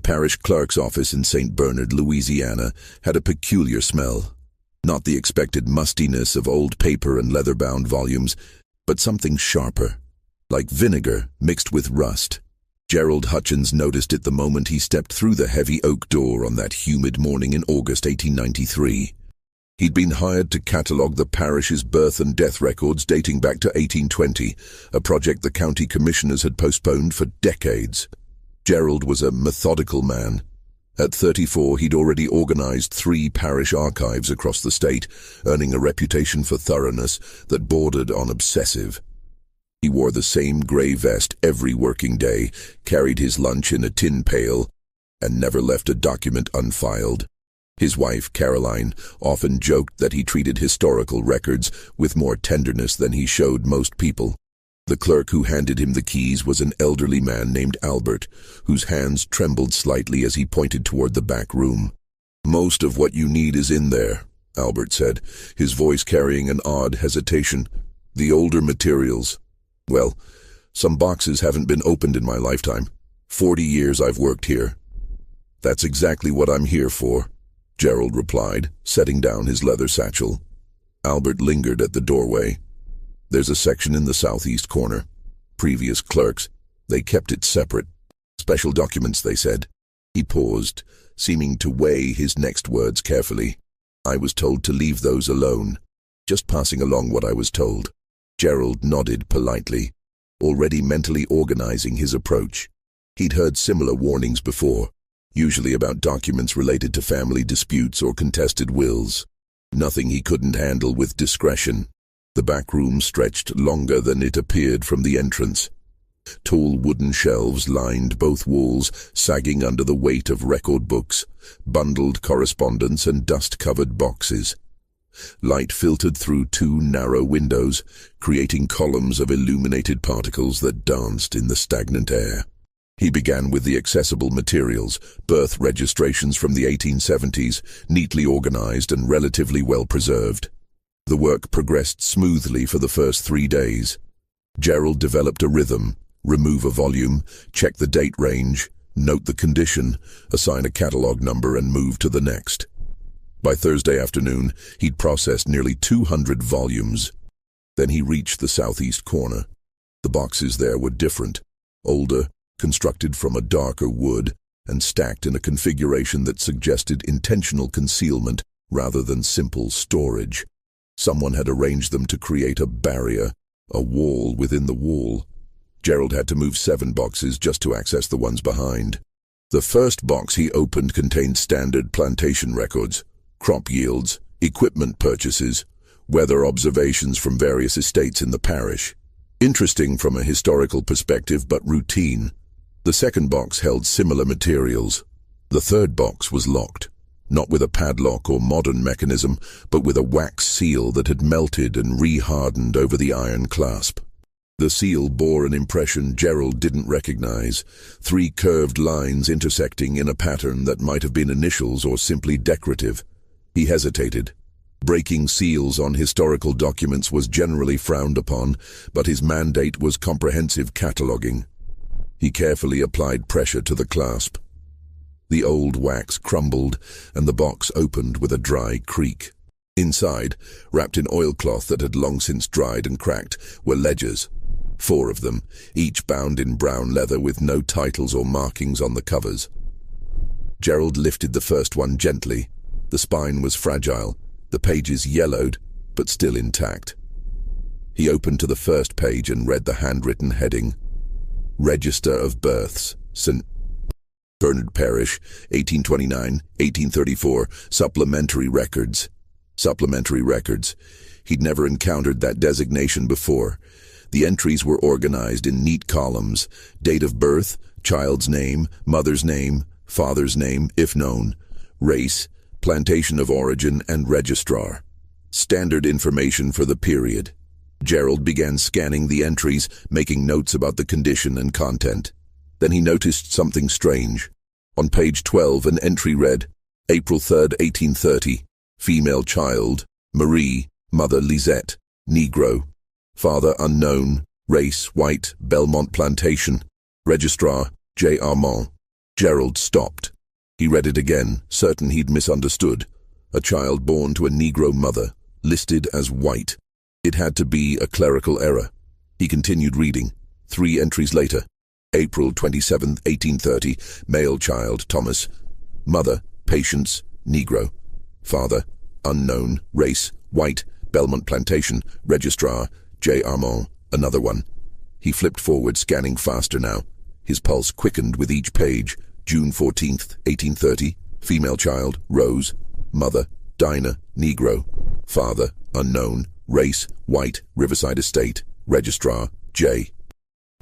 parish clerk's office in St. Bernard, Louisiana, had a peculiar smell. Not the expected mustiness of old paper and leather-bound volumes, but something sharper, like vinegar mixed with rust. Gerald Hutchins noticed it the moment he stepped through the heavy oak door on that humid morning in August 1893. He'd been hired to catalogue the parish's birth and death records dating back to 1820, a project the county commissioners had postponed for decades. Gerald was a methodical man. At 34, he'd already organized 3 parish archives across the state, earning a reputation for thoroughness that bordered on obsessive. He wore the same grey vest every working day, carried his lunch in a tin pail, and never left a document unfiled. His wife, Caroline, often joked that he treated historical records with more tenderness than he showed most people. The clerk who handed him the keys was an elderly man named Albert, whose hands trembled slightly as he pointed toward the back room. "Most of what you need is in there," Albert said, his voice carrying an odd hesitation. "The older materials. Well, some boxes haven't been opened in my lifetime. 40 years I've worked here." "That's exactly what I'm here for," Gerald replied, setting down his leather satchel. Albert lingered at the doorway. "There's a section in the southeast corner. Previous clerks. They kept it separate. Special documents, they said." He paused, seeming to weigh his next words carefully. "I was told to leave those alone. Just passing along what I was told." Gerald nodded politely, already mentally organizing his approach. He'd heard similar warnings before, usually about documents related to family disputes or contested wills. Nothing he couldn't handle with discretion. The back room stretched longer than it appeared from the entrance. Tall wooden shelves lined both walls, sagging under the weight of record books, bundled correspondence and dust-covered boxes. Light filtered through 2 narrow windows, creating columns of illuminated particles that danced in the stagnant air. He began with the accessible materials, birth registrations from the 1870s, neatly organized and relatively well preserved. The work progressed smoothly for the first 3 days. Gerald developed a rhythm: remove a volume, check the date range, note the condition, assign a catalog number, and move to the next. By Thursday afternoon, he'd processed nearly 200 volumes. Then he reached the southeast corner. The boxes there were different, older, constructed from a darker wood, and stacked in a configuration that suggested intentional concealment rather than simple storage. Someone had arranged them to create a barrier, a wall within the wall. Gerald had to move 7 boxes just to access the ones behind. The first box he opened contained standard plantation records, crop yields, equipment purchases, weather observations from various estates in the parish. Interesting from a historical perspective, but routine. The second box held similar materials. The third box was locked, not with a padlock or modern mechanism, but with a wax seal that had melted and re-hardened over the iron clasp. The seal bore an impression Gerald didn't recognize, 3 curved lines intersecting in a pattern that might have been initials or simply decorative. He hesitated. Breaking seals on historical documents was generally frowned upon, but his mandate was comprehensive cataloging. He carefully applied pressure to the clasp. The old wax crumbled, and the box opened with a dry creak. Inside, wrapped in oilcloth that had long since dried and cracked, were ledgers. 4 of them, each bound in brown leather with no titles or markings on the covers. Gerald lifted the first one gently. The spine was fragile, the pages yellowed, but still intact. He opened to the first page and read the handwritten heading: Register of Births, St. Bernard Parish, 1829-1834, Supplementary Records. Supplementary Records. He'd never encountered that designation before. The entries were organized in neat columns: date of birth, child's name, mother's name, father's name, if known, race, plantation of origin, and registrar. Standard information for the period. Gerald began scanning the entries, making notes about the condition and content. Then he noticed something strange. On page 12, an entry read, April 3rd, 1830, female child, Marie, mother Lisette, Negro, father unknown, race white, Belmont Plantation, registrar J. Armand. Gerald stopped. He read it again, certain he'd misunderstood. A child born to a Negro mother, listed as white. It had to be a clerical error. He continued reading. 3 entries later. April 27, 1830, male child, Thomas. Mother, Patience, Negro. Father, unknown, race, white, Belmont Plantation, registrar, J. Armand, another one. He flipped forward, scanning faster now. His pulse quickened with each page. June 14th, 1830, female child, Rose. Mother, Dinah, Negro. Father, unknown, race, white, Riverside Estate, registrar, J.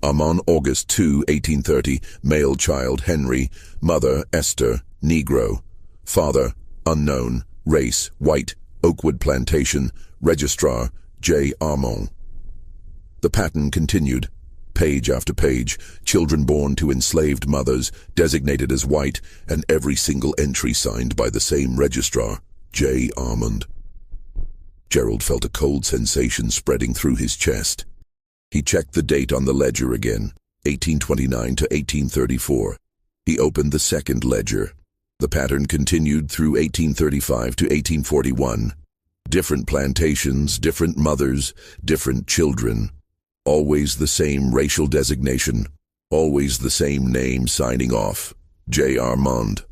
Armand, August 2, 1830, male child, Henry. Mother, Esther, Negro. Father, unknown, race, white, Oakwood Plantation, registrar, J. Armand. The pattern continued. Page after page, children born to enslaved mothers, designated as white, and every single entry signed by the same registrar, J. Armand. Gerald felt a cold sensation spreading through his chest. He checked the date on the ledger again, 1829 to 1834. He opened the second ledger. The pattern continued through 1835 to 1841. Different plantations, different mothers, different children. Always the same racial designation, always the same name signing off, J. Armand.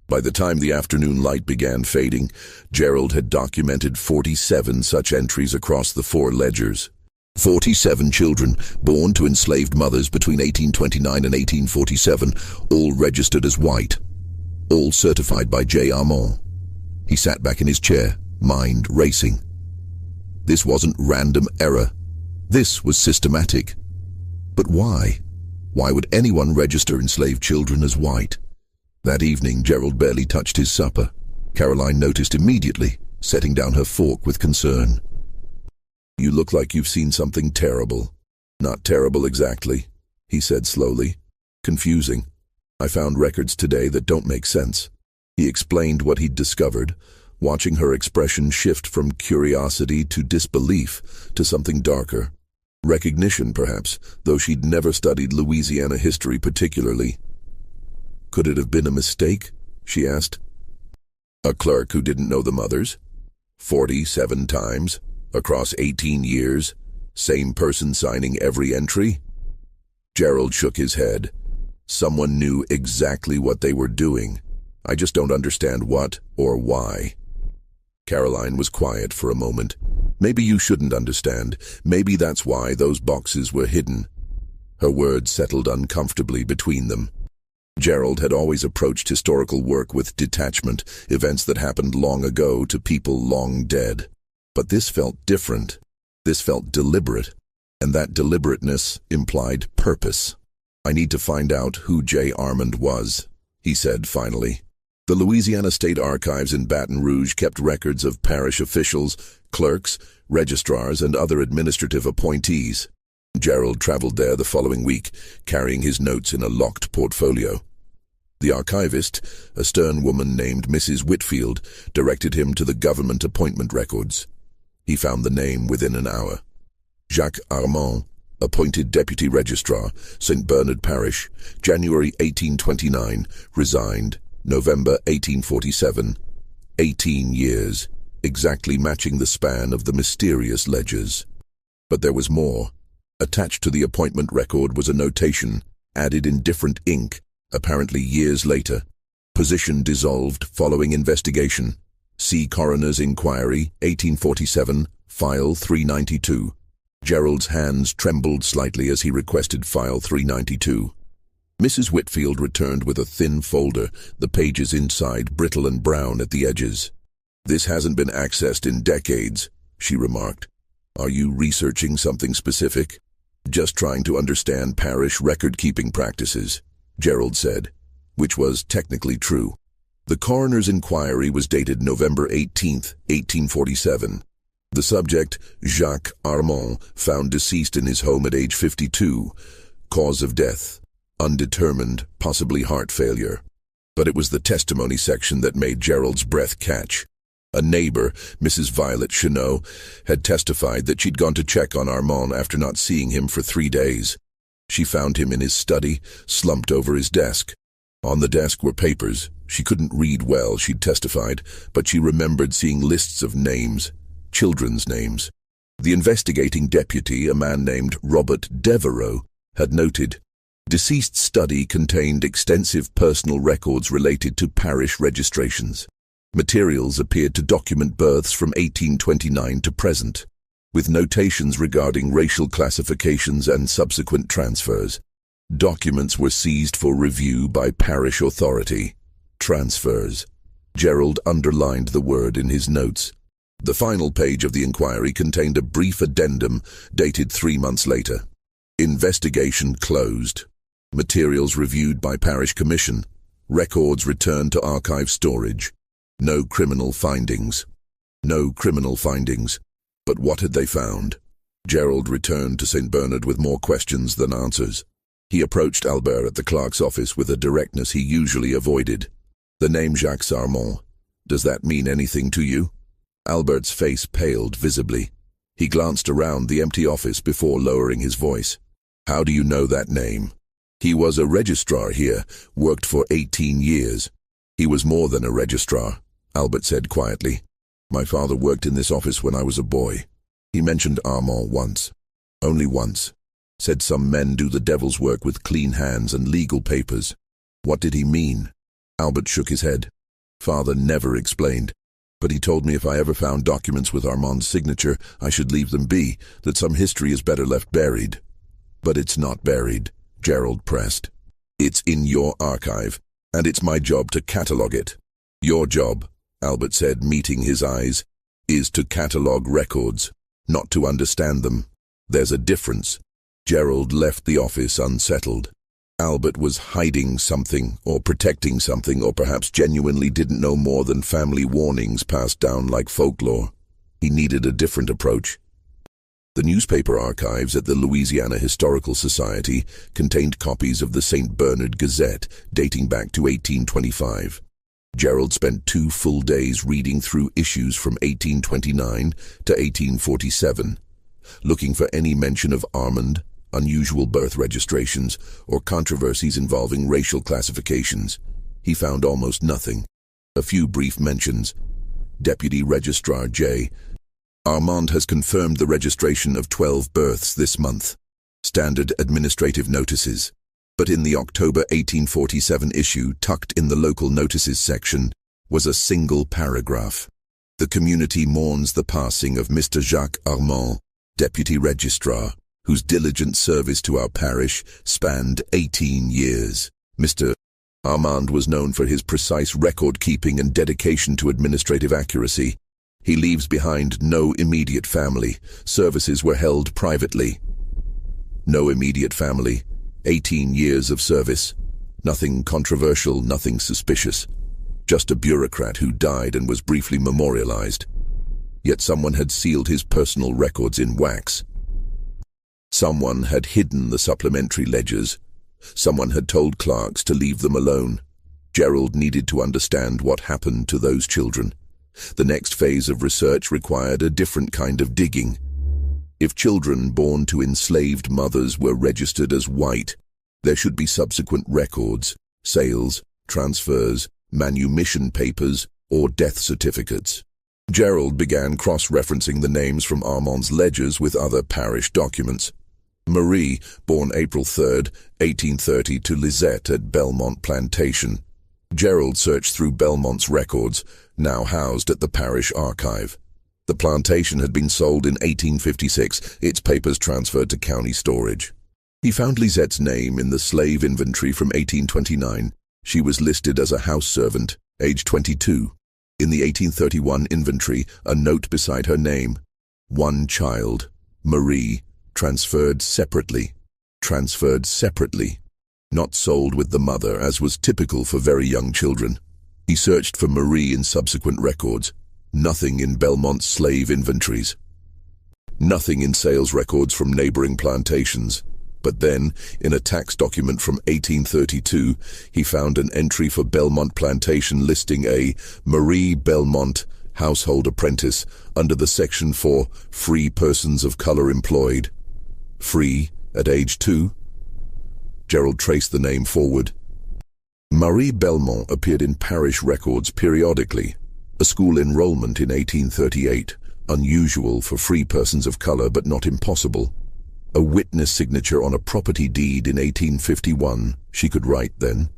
By the time the afternoon light began fading, Gerald had documented 47 such entries across the 4 ledgers. 47 children born to enslaved mothers between 1829 and 1847, all registered as white, all certified by J. Armand. He sat back in his chair, mind racing. This wasn't random error. This was systematic. But why? Why would anyone register enslaved children as white? That evening, Gerald barely touched his supper. Caroline noticed immediately, setting down her fork with concern. "You look like you've seen something terrible." "Not terrible exactly," he said slowly. "Confusing. I found records today that don't make sense." He explained what he'd discovered, watching her expression shift from curiosity to disbelief to something darker. Recognition, perhaps, though she'd never studied Louisiana history particularly. "Could it have been a mistake?" she asked. "A clerk who didn't know the mothers? 47 times, across 18 years, same person signing every entry?" Gerald shook his head. "Someone knew exactly what they were doing. I just don't understand what or why." Caroline was quiet for a moment. "Maybe you shouldn't understand. Maybe that's why those boxes were hidden." Her words settled uncomfortably between them. Gerald had always approached historical work with detachment, events that happened long ago to people long dead. But this felt different. This felt deliberate. And that deliberateness implied purpose. "I need to find out who J. Armand was," he said finally. The Louisiana State Archives in Baton Rouge kept records of parish officials, clerks, registrars, and other administrative appointees. Gerald traveled there the following week, carrying his notes in a locked portfolio. The archivist, a stern woman named Mrs. Whitfield, directed him to the government appointment records. He found the name within an hour. Jacques Armand, appointed Deputy Registrar, St. Bernard Parish, January 1829, resigned, November 1847. 18 years, exactly matching the span of the mysterious ledgers. But there was more. Attached to the appointment record was a notation, added in different ink, apparently years later. Position dissolved following investigation. See Coroner's Inquiry, 1847, File 392. Gerald's hands trembled slightly as he requested File 392. Mrs. Whitfield returned with a thin folder, the pages inside brittle and brown at the edges. "This hasn't been accessed in decades," she remarked. "Are you researching something specific?" "Just trying to understand parish record-keeping practices," Gerald said, which was technically true. The coroner's inquiry was dated November 18, 1847. The subject, Jacques Armand, found deceased in his home at age 52. Cause of death, undetermined, possibly heart failure. But it was the testimony section that made Gerald's breath catch. A neighbor, Mrs. Violet Chenot, had testified that she'd gone to check on Armand after not seeing him for 3 days. She found him in his study, slumped over his desk. On the desk were papers. She couldn't read well, she'd testified, but she remembered seeing lists of names, children's names. The investigating deputy, a man named Robert Devereaux, had noted, "Deceased study contained extensive personal records related to parish registrations. Materials appeared to document births from 1829 to present, with notations regarding racial classifications and subsequent transfers. Documents were seized for review by parish authority. Transfers." Gerald underlined the word in his notes. The final page of the inquiry contained a brief addendum dated 3 months later. Investigation closed. Materials reviewed by parish commission. Records returned to archive storage. No criminal findings. No criminal findings. But what had they found? Gerald returned to St. Bernard with more questions than answers. He approached Albert at the clerk's office with a directness he usually avoided. "The name Jacques Armand, does that mean anything to you?" Albert's face paled visibly. He glanced around the empty office before lowering his voice. "How do you know that name?" "He was a registrar here, worked for 18 years. "He was more than a registrar," Albert said quietly. "My father worked in this office when I was a boy. He mentioned Armand once. Only once. Said some men do the devil's work with clean hands and legal papers." "What did he mean?" Albert shook his head. "Father never explained. But he told me if I ever found documents with Armand's signature, I should leave them be, that some history is better left buried." "But it's not buried," Gerald pressed. "It's in your archive, and it's my job to catalogue it." "Your job," Albert said, meeting his eyes, "is to catalogue records, not to understand them. There's a difference." Gerald left the office unsettled. Albert was hiding something, or protecting something, or perhaps genuinely didn't know more than family warnings passed down like folklore. He needed a different approach. The newspaper archives at the Louisiana Historical Society contained copies of the St. Bernard Gazette dating back to 1825. Gerald spent 2 full days reading through issues from 1829 to 1847, looking for any mention of Armand, unusual birth registrations, or controversies involving racial classifications. He found almost nothing. A few brief mentions. Deputy Registrar J. "Armand has confirmed the registration of 12 births this month. Standard administrative notices." But in the October 1847 issue, tucked in the local notices section, was a single paragraph. "The community mourns the passing of Mr. Jacques Armand, Deputy Registrar, whose diligent service to our parish spanned 18 years. Mr. Armand was known for his precise record-keeping and dedication to administrative accuracy. He leaves behind no immediate family. Services were held privately." No immediate family. 18 years of service. Nothing controversial, nothing suspicious. Just a bureaucrat who died and was briefly memorialized. Yet someone had sealed his personal records in wax. Someone had hidden the supplementary ledgers. Someone had told clerks to leave them alone. Gerald needed to understand what happened to those children. The next phase of research required a different kind of digging. If children born to enslaved mothers were registered as white, there should be subsequent records, sales, transfers, manumission papers, or death certificates. Gerald began cross-referencing the names from Armand's ledgers with other parish documents. Marie, born April 3, 1830 to Lisette at Belmont Plantation. Gerald searched through Belmont's records, now housed at the parish archive. The plantation had been sold in 1856, its papers transferred to county storage. He found Lisette's name in the slave inventory from 1829. She was listed as a house servant, age 22. In the 1831 inventory, a note beside her name. "One child, Marie, transferred separately. Transferred separately. Not sold with the mother, as was typical for very young children." He searched for Marie in subsequent records. Nothing in Belmont's slave inventories. Nothing in sales records from neighboring plantations. But then, in a tax document from 1832, he found an entry for Belmont Plantation listing a Marie Belmont, household apprentice, under the section for free persons of color employed. Free, at age 2? Gerald traced the name forward. Marie Belmont appeared in parish records periodically. A school enrollment in 1838, unusual for free persons of color but not impossible. A witness signature on a property deed in 1851, she could write then.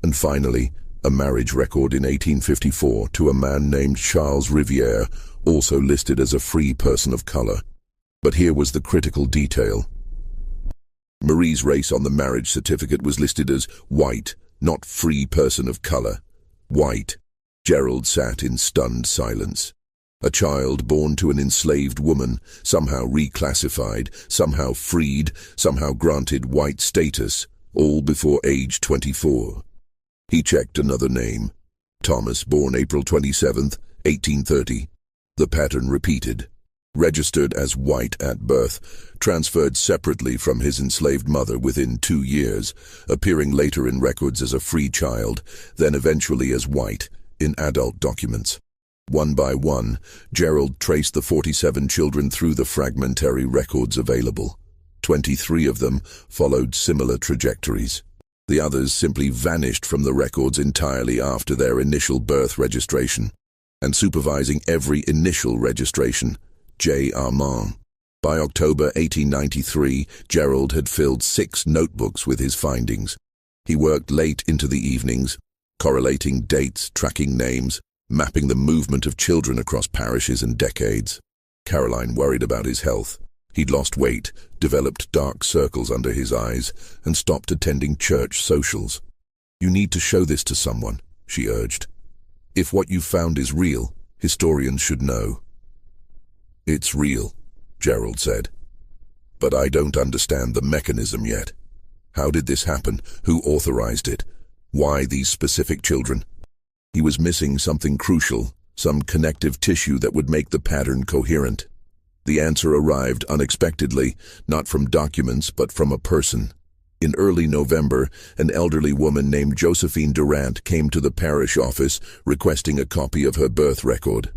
And finally, a marriage record in 1854 to a man named Charles Riviere, also listed as a free person of color. But here was the critical detail. Marie's race on the marriage certificate was listed as white, not free person of color. White. Gerald sat in stunned silence. A child born to an enslaved woman, somehow reclassified, somehow freed, somehow granted white status, all before age 24. He checked another name. Thomas, born April 27th, 1830. The pattern repeated. Registered as white at birth, transferred separately from his enslaved mother within 2 years, appearing later in records as a free child, then eventually as white, in adult documents. One by one, Gerald traced the 47 children through the fragmentary records available. 23 of them followed similar trajectories. The others simply vanished from the records entirely after their initial birth registration. And supervising every initial registration, J. Armand. By October 1893, Gerald had filled 6 notebooks with his findings. He worked late into the evenings, correlating dates, tracking names, mapping the movement of children across parishes and decades. Caroline worried about his health. He'd lost weight, developed dark circles under his eyes, and stopped attending church socials. "You need to show this to someone," she urged. "If what you've found is real, historians should know." "It's real," Gerald said. "But I don't understand the mechanism yet. How did this happen? Who authorized it? Why these specific children?" He was missing something crucial, some connective tissue that would make the pattern coherent. The answer arrived unexpectedly, not from documents but from a person. In early November, an elderly woman named Josephine Durant came to the parish office requesting a copy of her birth record.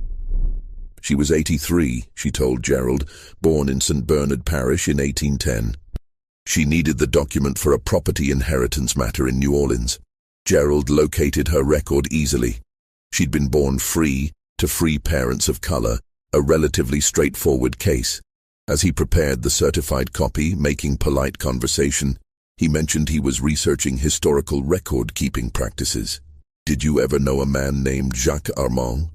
She was 83, she told Gerald, born in St. Bernard Parish in 1810. She needed the document for a property inheritance matter in New Orleans. Gerald located her record easily. She'd been born free to free parents of color, a relatively straightforward case. As he prepared the certified copy, making polite conversation, he mentioned he was researching historical record-keeping practices. "Did you ever know a man named Jacques Armand?"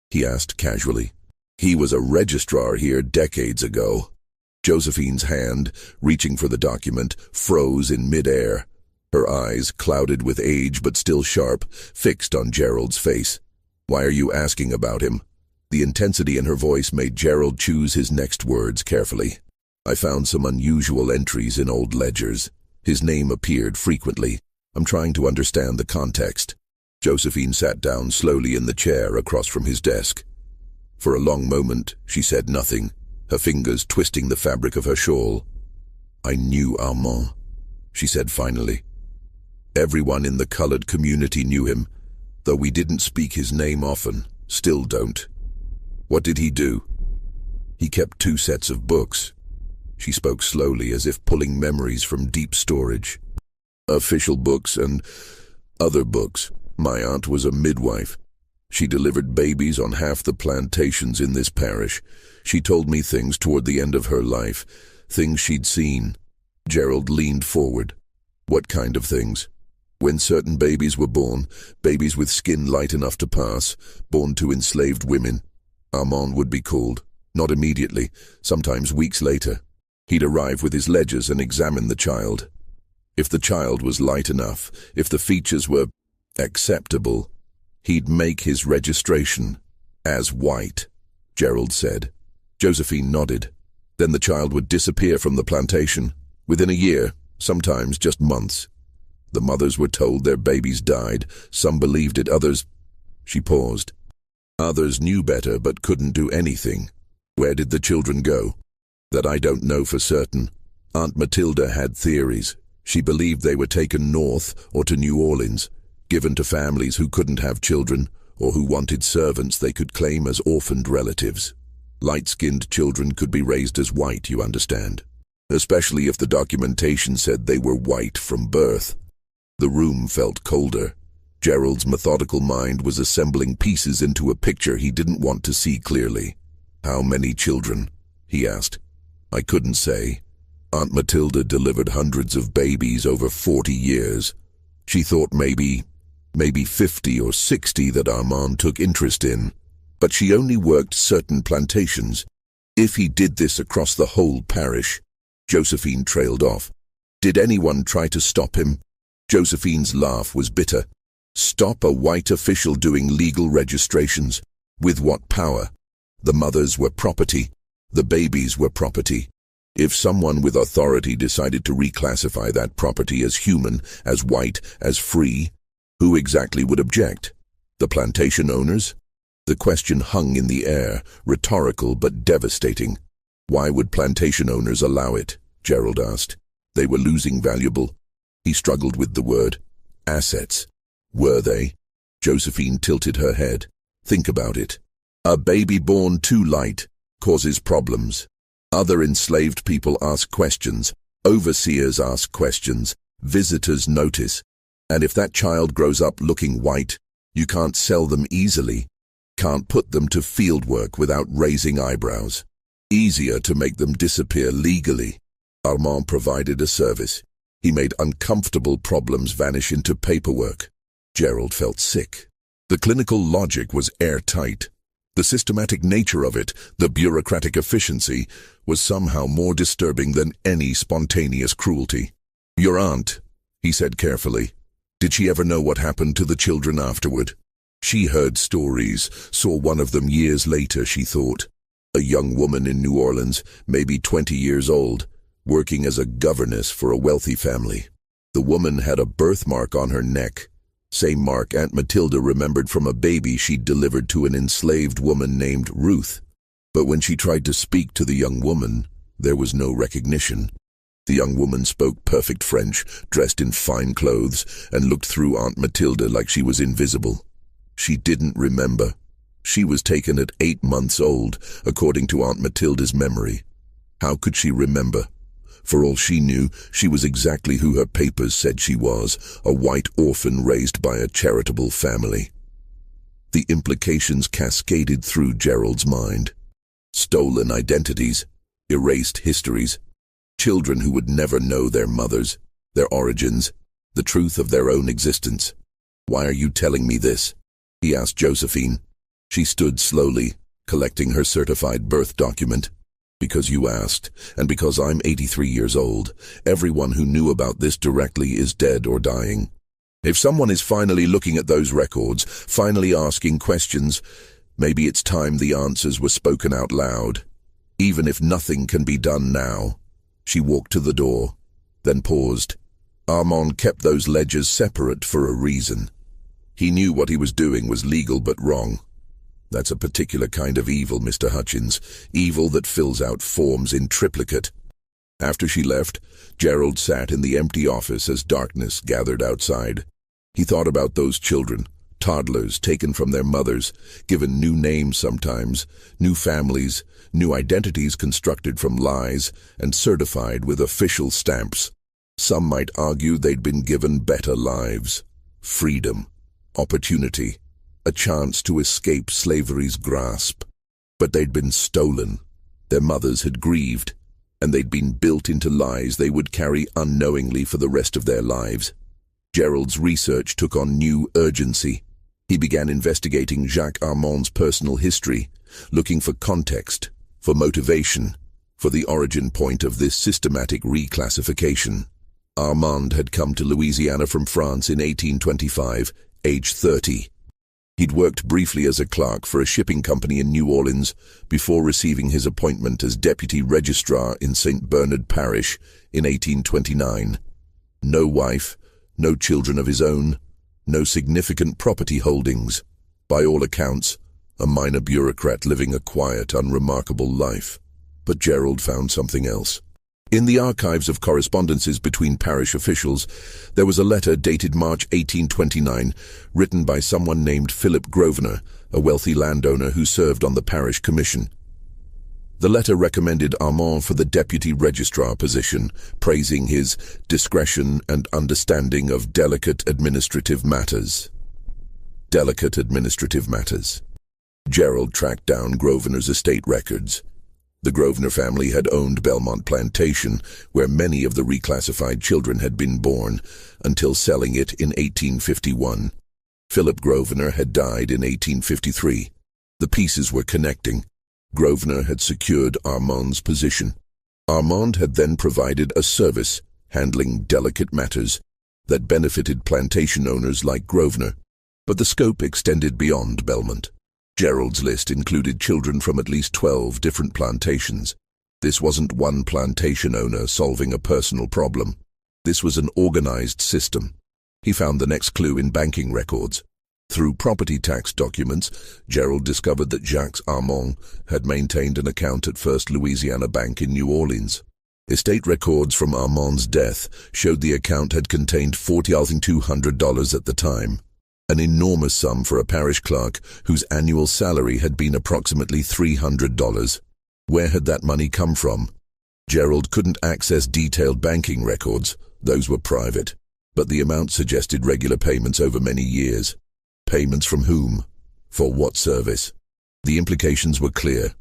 he asked casually. "He was a registrar here decades ago." Josephine's hand, reaching for the document, froze in midair. Her eyes, clouded with age but still sharp, fixed on Gerald's face. "Why are you asking about him?" The intensity in her voice made Gerald choose his next words carefully. "I found some unusual entries in old ledgers. His name appeared frequently. I'm trying to understand the context." Josephine sat down slowly in the chair across from his desk. For a long moment, she said nothing, her fingers twisting the fabric of her shawl. "I knew Armand," she said finally. "Everyone in the colored community knew him, though we didn't speak his name often, still don't." "What did he do?" "He kept 2 sets of books." She spoke slowly, as if pulling memories from deep storage. "Official books and other books. My aunt was a midwife. She delivered babies on half the plantations in this parish. She told me things toward the end of her life, things she'd seen." Gerald leaned forward. "What kind of things?" "When certain babies were born, babies with skin light enough to pass, born to enslaved women, Armand would be called. Not immediately, sometimes weeks later. He'd arrive with his ledgers and examine the child. If the child was light enough, if the features were acceptable, he'd make his registration as white," Gerald said. Josephine nodded. "Then the child would disappear from the plantation, within a year, sometimes just months. The mothers were told their babies died. Some believed it, others—" She paused. "Others knew better but couldn't do anything. Where did the children go?" "That I don't know for certain. Aunt Matilda had theories. She believed they were taken north or to New Orleans, given to families who couldn't have children or who wanted servants they could claim as orphaned relatives. Light-skinned children could be raised as white, you understand, especially if the documentation said they were white from birth." The room felt colder. Gerald's methodical mind was assembling pieces into a picture he didn't want to see clearly. "How many children?" he asked. "I couldn't say. Aunt Matilda delivered hundreds of babies over 40 years. She thought maybe 50 or 60 that Armand took interest in. But she only worked certain plantations. If he did this across the whole parish..." Josephine trailed off. "Did anyone try to stop him?" Josephine's laugh was bitter. "Stop a white official doing legal registrations? With what power? The mothers were property. The babies were property. If someone with authority decided to reclassify that property as human, as white, as free, who exactly would object? The plantation owners?" The question hung in the air, rhetorical but devastating. "Why would plantation owners allow it?" Gerald asked. "They were losing valuable..." He struggled with the word. "Assets. Were they?" Josephine tilted her head. "Think about it. A baby born too light causes problems. Other enslaved people ask questions. Overseers ask questions. Visitors notice. And if that child grows up looking white, you can't sell them easily. Can't put them to field work without raising eyebrows. Easier to make them disappear legally." Armand provided a service. He made uncomfortable problems vanish into paperwork. Gerald felt sick. The clinical logic was airtight. The systematic nature of it, the bureaucratic efficiency, was somehow more disturbing than any spontaneous cruelty. "Your aunt," he said carefully. "Did she ever know what happened to the children afterward?" She heard stories, saw one of them years later, she thought. A young woman in New Orleans, maybe 20 years old, working as a governess for a wealthy family. The woman had a birthmark on her neck, same mark Aunt Matilda remembered from a baby she'd delivered to an enslaved woman named Ruth. But when she tried to speak to the young woman, there was no recognition. The young woman spoke perfect French, dressed in fine clothes, and looked through Aunt Matilda like she was invisible. She didn't remember. She was taken at 8 months old, according to Aunt Matilda's memory. How could she remember? For all she knew, she was exactly who her papers said she was, a white orphan raised by a charitable family. The implications cascaded through Gerald's mind. Stolen identities, erased histories, children who would never know their mothers, their origins, the truth of their own existence. "Why are you telling me this?" he asked Josephine. She stood slowly, collecting her certified birth document. "Because you asked, and because I'm 83 years old. Everyone who knew about this directly is dead or dying. If someone is finally looking at those records, finally asking questions, maybe it's time the answers were spoken out loud. Even if nothing can be done now." She walked to the door, then paused. Armand kept those ledgers separate for a reason. He knew what he was doing was legal but wrong. That's a particular kind of evil, Mr. Hutchins, evil that fills out forms in triplicate. After she left, Gerald sat in the empty office as darkness gathered outside. He thought about those children, toddlers taken from their mothers, given new names sometimes, new families, new identities constructed from lies, and certified with official stamps. Some might argue they'd been given better lives, freedom, opportunity, a chance to escape slavery's grasp. But they'd been stolen. Their mothers had grieved, and they'd been built into lies they would carry unknowingly for the rest of their lives. Gerald's research took on new urgency. He began investigating Jacques Armand's personal history, looking for context, for motivation, for the origin point of this systematic reclassification. Armand had come to Louisiana from France in 1825, age 30. He'd worked briefly as a clerk for a shipping company in New Orleans before receiving his appointment as deputy registrar in St. Bernard Parish in 1829. No wife, no children of his own, no significant property holdings. By all accounts, a minor bureaucrat living a quiet, unremarkable life. But Gerald found something else. In the archives of correspondences between parish officials, there was a letter dated March 1829, written by someone named Philip Grosvenor, a wealthy landowner who served on the parish commission. The letter recommended Armand for the deputy registrar position, praising his discretion and understanding of delicate administrative matters. Delicate administrative matters. Gerald tracked down Grosvenor's estate records. The Grosvenor family had owned Belmont Plantation, where many of the reclassified children had been born, until selling it in 1851. Philip Grosvenor had died in 1853. The pieces were connecting. Grosvenor had secured Armand's position. Armand had then provided a service, handling delicate matters, that benefited plantation owners like Grosvenor. But the scope extended beyond Belmont. Gerald's list included children from at least 12 different plantations. This wasn't one plantation owner solving a personal problem. This was an organized system. He found the next clue in banking records. Through property tax documents, Gerald discovered that Jacques Armand had maintained an account at First Louisiana Bank in New Orleans. Estate records from Armand's death showed the account had contained $40,200 at the time, an enormous sum for a parish clerk whose annual salary had been approximately $300. Where had that money come from? Gerald couldn't access detailed banking records. Those were private. But the amount suggested regular payments over many years. Payments from whom? For what service? The implications were clear.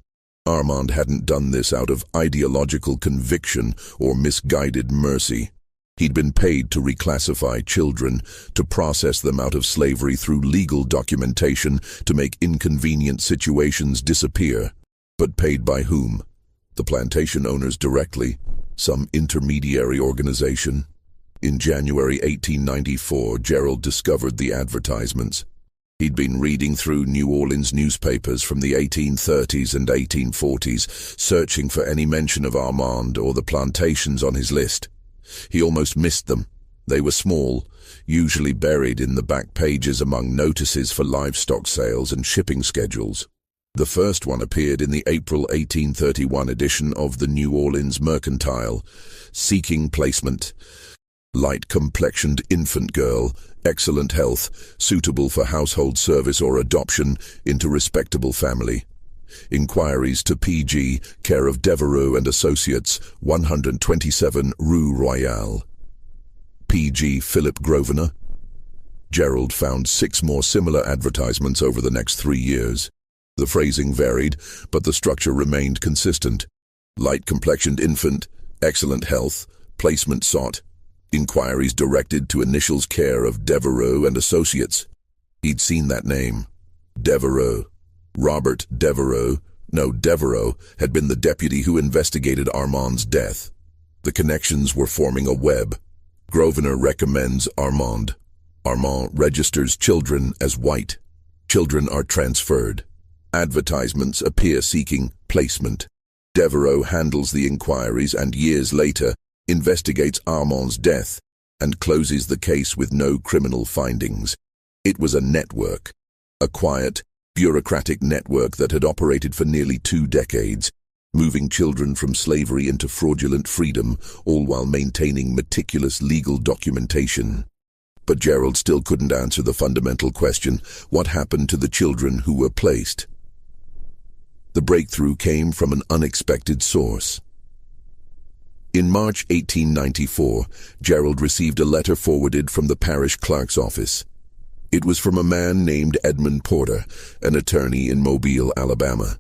Armand hadn't done this out of ideological conviction or misguided mercy. He'd been paid to reclassify children, to process them out of slavery through legal documentation, to make inconvenient situations disappear. But paid by whom? The plantation owners directly? Some intermediary organization? In January 1894, Gerald discovered the advertisements. He'd been reading through New Orleans newspapers from the 1830s and 1840s, searching for any mention of Armand or the plantations on his list. He almost missed them. They were small, usually buried in the back pages among notices for livestock sales and shipping schedules. The first one appeared in the April 1831 edition of the New Orleans Mercantile, seeking placement. Light-complexioned infant girl, excellent health, suitable for household service or adoption into respectable family. Inquiries to P.G., care of Devereux and Associates, 127 Rue Royale. P.G. Philip Grosvenor. Gerald found 6 more similar advertisements over the next 3 years. The phrasing varied, but the structure remained consistent. Light-complexioned infant, excellent health, placement sought. Inquiries directed to initials care of Devereux and Associates. He'd seen that name. Devereux. Robert Devereux, had been the deputy who investigated Armand's death. The connections were forming a web. Grosvenor recommends Armand. Armand registers children as white. Children are transferred. Advertisements appear seeking placement. Devereux handles the inquiries and years later investigates Armand's death and closes the case with no criminal findings. It was a network, a quiet, bureaucratic network that had operated for nearly 2 decades, moving children from slavery into fraudulent freedom, all while maintaining meticulous legal documentation. But Gerald still couldn't answer the fundamental question: what happened to the children who were placed? The breakthrough came from an unexpected source. In March 1894, Gerald received a letter forwarded from the parish clerk's office. It was from a man named Edmund Porter, an attorney in Mobile, Alabama.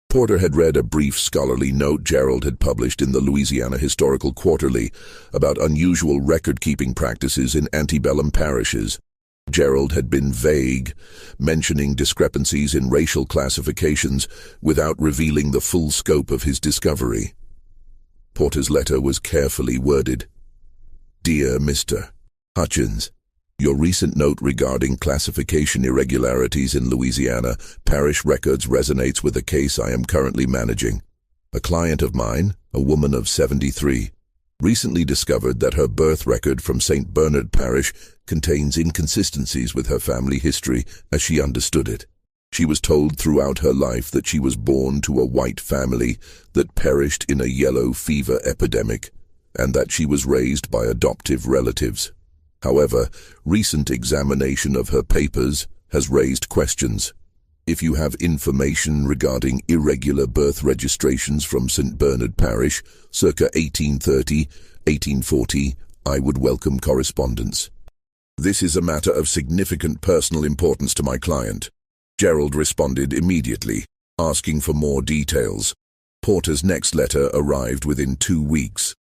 Porter had read a brief scholarly note Gerald had published in the Louisiana Historical Quarterly about unusual record-keeping practices in antebellum parishes. Gerald had been vague, mentioning discrepancies in racial classifications without revealing the full scope of his discovery. Porter's letter was carefully worded. Dear Mr. Hutchins, your recent note regarding classification irregularities in Louisiana parish records resonates with a case I am currently managing. A client of mine, a woman of 73, recently discovered that her birth record from St. Bernard Parish contains inconsistencies with her family history as she understood it. She was told throughout her life that she was born to a white family that perished in a yellow fever epidemic, and that she was raised by adoptive relatives. However, recent examination of her papers has raised questions. If you have information regarding irregular birth registrations from St. Bernard Parish, circa 1830, 1840, I would welcome correspondence. "This is a matter of significant personal importance to my client." Gerald responded immediately, asking for more details. Porter's next letter arrived within 2 weeks.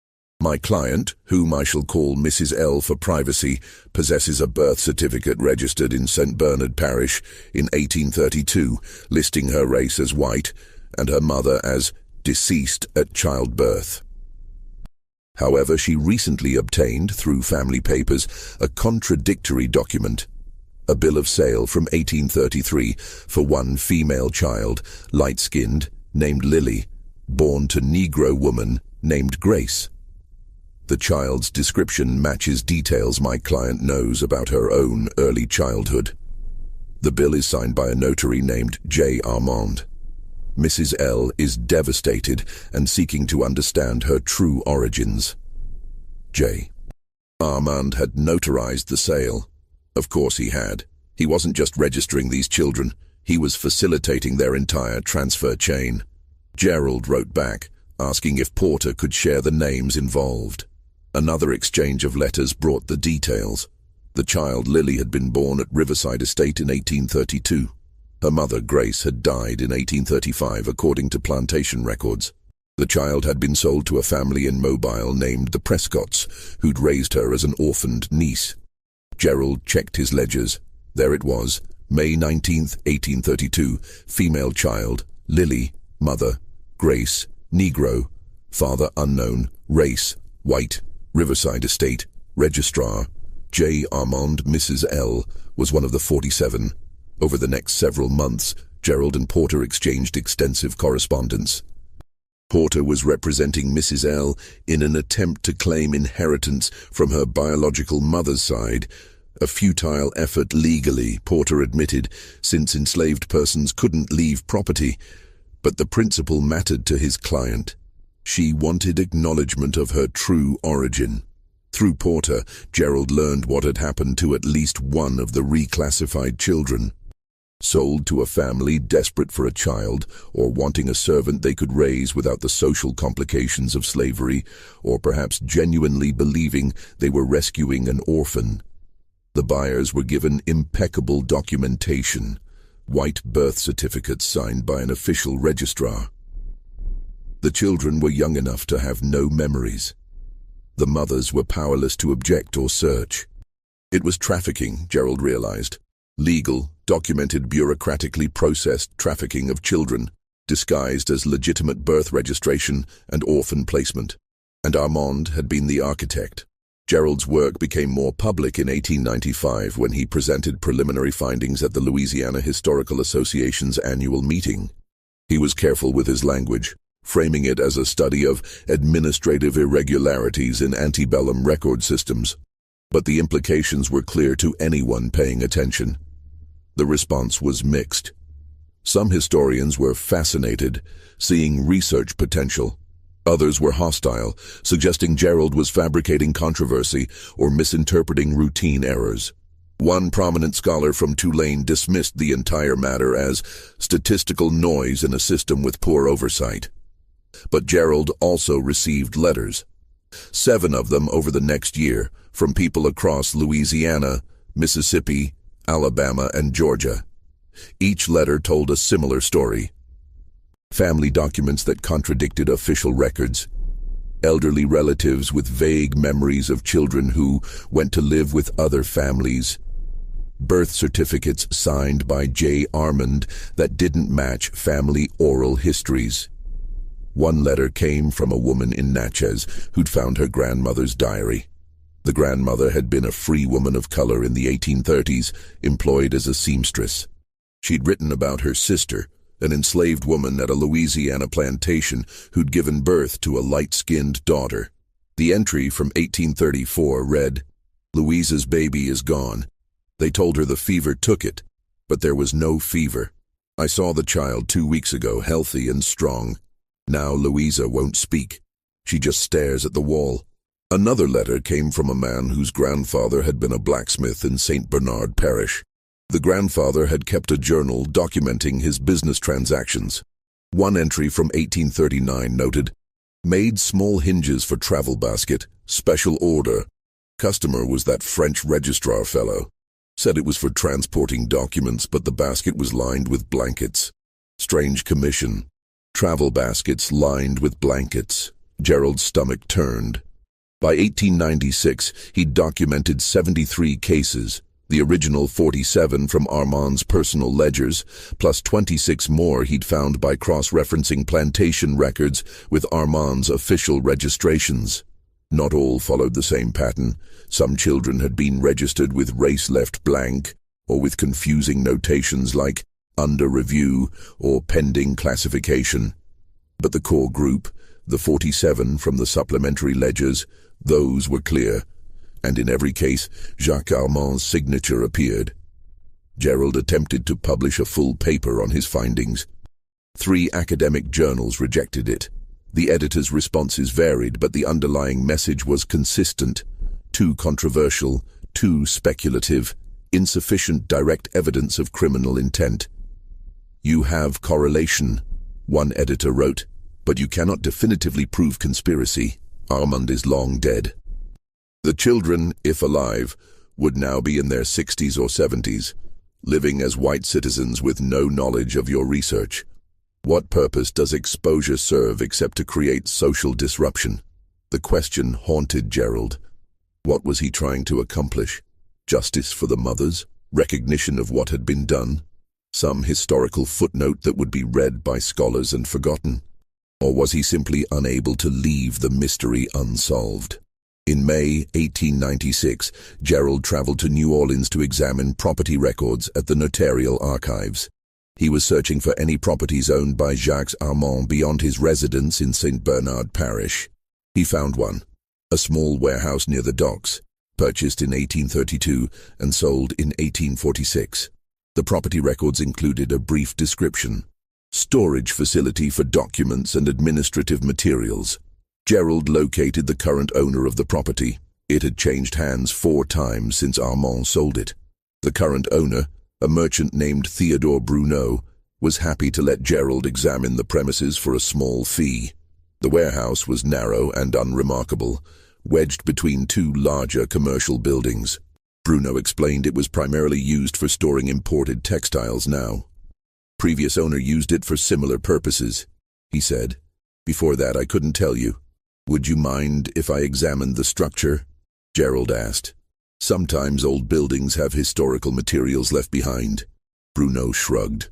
"My client, whom I shall call Mrs. L for privacy, possesses a birth certificate registered in St. Bernard Parish in 1832, listing her race as white and her mother as deceased at childbirth. However, she recently obtained, through family papers, a contradictory document, a bill of sale from 1833 for one female child, light-skinned, named Lily, born to Negro woman named Grace. The child's description matches details my client knows about her own early childhood. The bill is signed by a notary named J. Armand. Mrs. L is devastated and seeking to understand her true origins. J. Armand had notarized the sale. Of course he had. He wasn't just registering these children, he was facilitating their entire transfer chain. Gerald wrote back, asking if Porter could share the names involved. Another exchange of letters brought the details. The child Lily had been born at Riverside Estate in 1832. Her mother, Grace, had died in 1835, according to plantation records. The child had been sold to a family in Mobile named the Prescotts, who'd raised her as an orphaned niece. Gerald checked his ledgers. There it was, May 19, 1832, female child, Lily, mother, Grace, Negro, father unknown, race, white, Riverside Estate, registrar, J. Armand. Mrs. L was one of the 47. Over the next several months, Gerald and Porter exchanged extensive correspondence. Porter was representing Mrs. L in an attempt to claim inheritance from her biological mother's side, a futile effort legally, Porter admitted, since enslaved persons couldn't leave property, but the principle mattered to his client. She wanted acknowledgement of her true origin. Through Porter, Gerald learned what had happened to at least one of the reclassified children. Sold to a family desperate for a child, or wanting a servant they could raise without the social complications of slavery, or perhaps genuinely believing they were rescuing an orphan. The buyers were given impeccable documentation, white birth certificates signed by an official registrar. The children were young enough to have no memories. The mothers were powerless to object or search. It was trafficking, Gerald realized. Legal, documented, bureaucratically processed trafficking of children, disguised as legitimate birth registration and orphan placement. And Armand had been the architect. Gerald's work became more public in 1895 when he presented preliminary findings at the Louisiana Historical Association's annual meeting. He was careful with his language, framing it as a study of administrative irregularities in antebellum record systems. But the implications were clear to anyone paying attention. The response was mixed. Some historians were fascinated, seeing research potential. Others were hostile, suggesting Gerald was fabricating controversy or misinterpreting routine errors. One prominent scholar from Tulane dismissed the entire matter as statistical noise in a system with poor oversight. But Gerald also received letters, 7 of them over the next year, from people across Louisiana, Mississippi, Alabama, and Georgia. Each letter told a similar story. Family documents that contradicted official records. Elderly relatives with vague memories of children who went to live with other families. Birth certificates signed by J. Armand that didn't match family oral histories. One letter came from a woman in Natchez who'd found her grandmother's diary. The grandmother had been a free woman of color in the 1830s, employed as a seamstress. She'd written about her sister, an enslaved woman at a Louisiana plantation who'd given birth to a light-skinned daughter. The entry from 1834 read, "Louisa's baby is gone. They told her the fever took it, but there was no fever. I saw the child 2 weeks ago, healthy and strong. Now Louisa won't speak. She just stares at the wall." Another letter came from a man whose grandfather had been a blacksmith in St. Bernard Parish. The grandfather had kept a journal documenting his business transactions. One entry from 1839 noted, "Made small hinges for travel basket, special order. Customer was that French registrar fellow. Said it was for transporting documents, but the basket was lined with blankets. Strange commission. Travel baskets lined with blankets. Gerald's stomach turned. By 1896, he'd documented 73 cases, the original 47 from Armand's personal ledgers, plus 26 more he'd found by cross-referencing plantation records with Armand's official registrations. Not all followed the same pattern. Some children had been registered with race left blank, or with confusing notations like under review or pending classification. But the core group, the 47 from the supplementary ledgers, those were clear, and in every case, Jacques Armand's signature appeared. Gerald attempted to publish a full paper on his findings. 3 academic journals rejected it. The editor's responses varied, but the underlying message was consistent. Too controversial, too speculative, insufficient direct evidence of criminal intent. You have correlation, one editor wrote, but you cannot definitively prove conspiracy. Armand is long dead. The children, if alive, would now be in their 60s or 70s, living as white citizens with no knowledge of your research. What purpose does exposure serve except to create social disruption? The question haunted Gerald. What was he trying to accomplish? Justice for the mothers? Recognition of what had been done? Some historical footnote that would be read by scholars and forgotten? Or was he simply unable to leave the mystery unsolved? In May 1896, Gerald traveled to New Orleans to examine property records at the notarial archives. He was searching for any properties owned by Jacques Armand beyond his residence in St. Bernard Parish. He found one, a small warehouse near the docks, purchased in 1832 and sold in 1846. The property records included a brief description: storage facility for documents and administrative materials. Gerald located the current owner of the property. It had changed hands 4 times since Armand sold it. The current owner, a merchant named Theodore Bruneau, was happy to let Gerald examine the premises for a small fee. The warehouse was narrow and unremarkable, wedged between 2 larger commercial buildings. Bruneau explained it was primarily used for storing imported textiles now. Previous owner used it for similar purposes, he said. Before that, I couldn't tell you. Would you mind if I examined the structure? Gerald asked. Sometimes old buildings have historical materials left behind. Bruneau shrugged.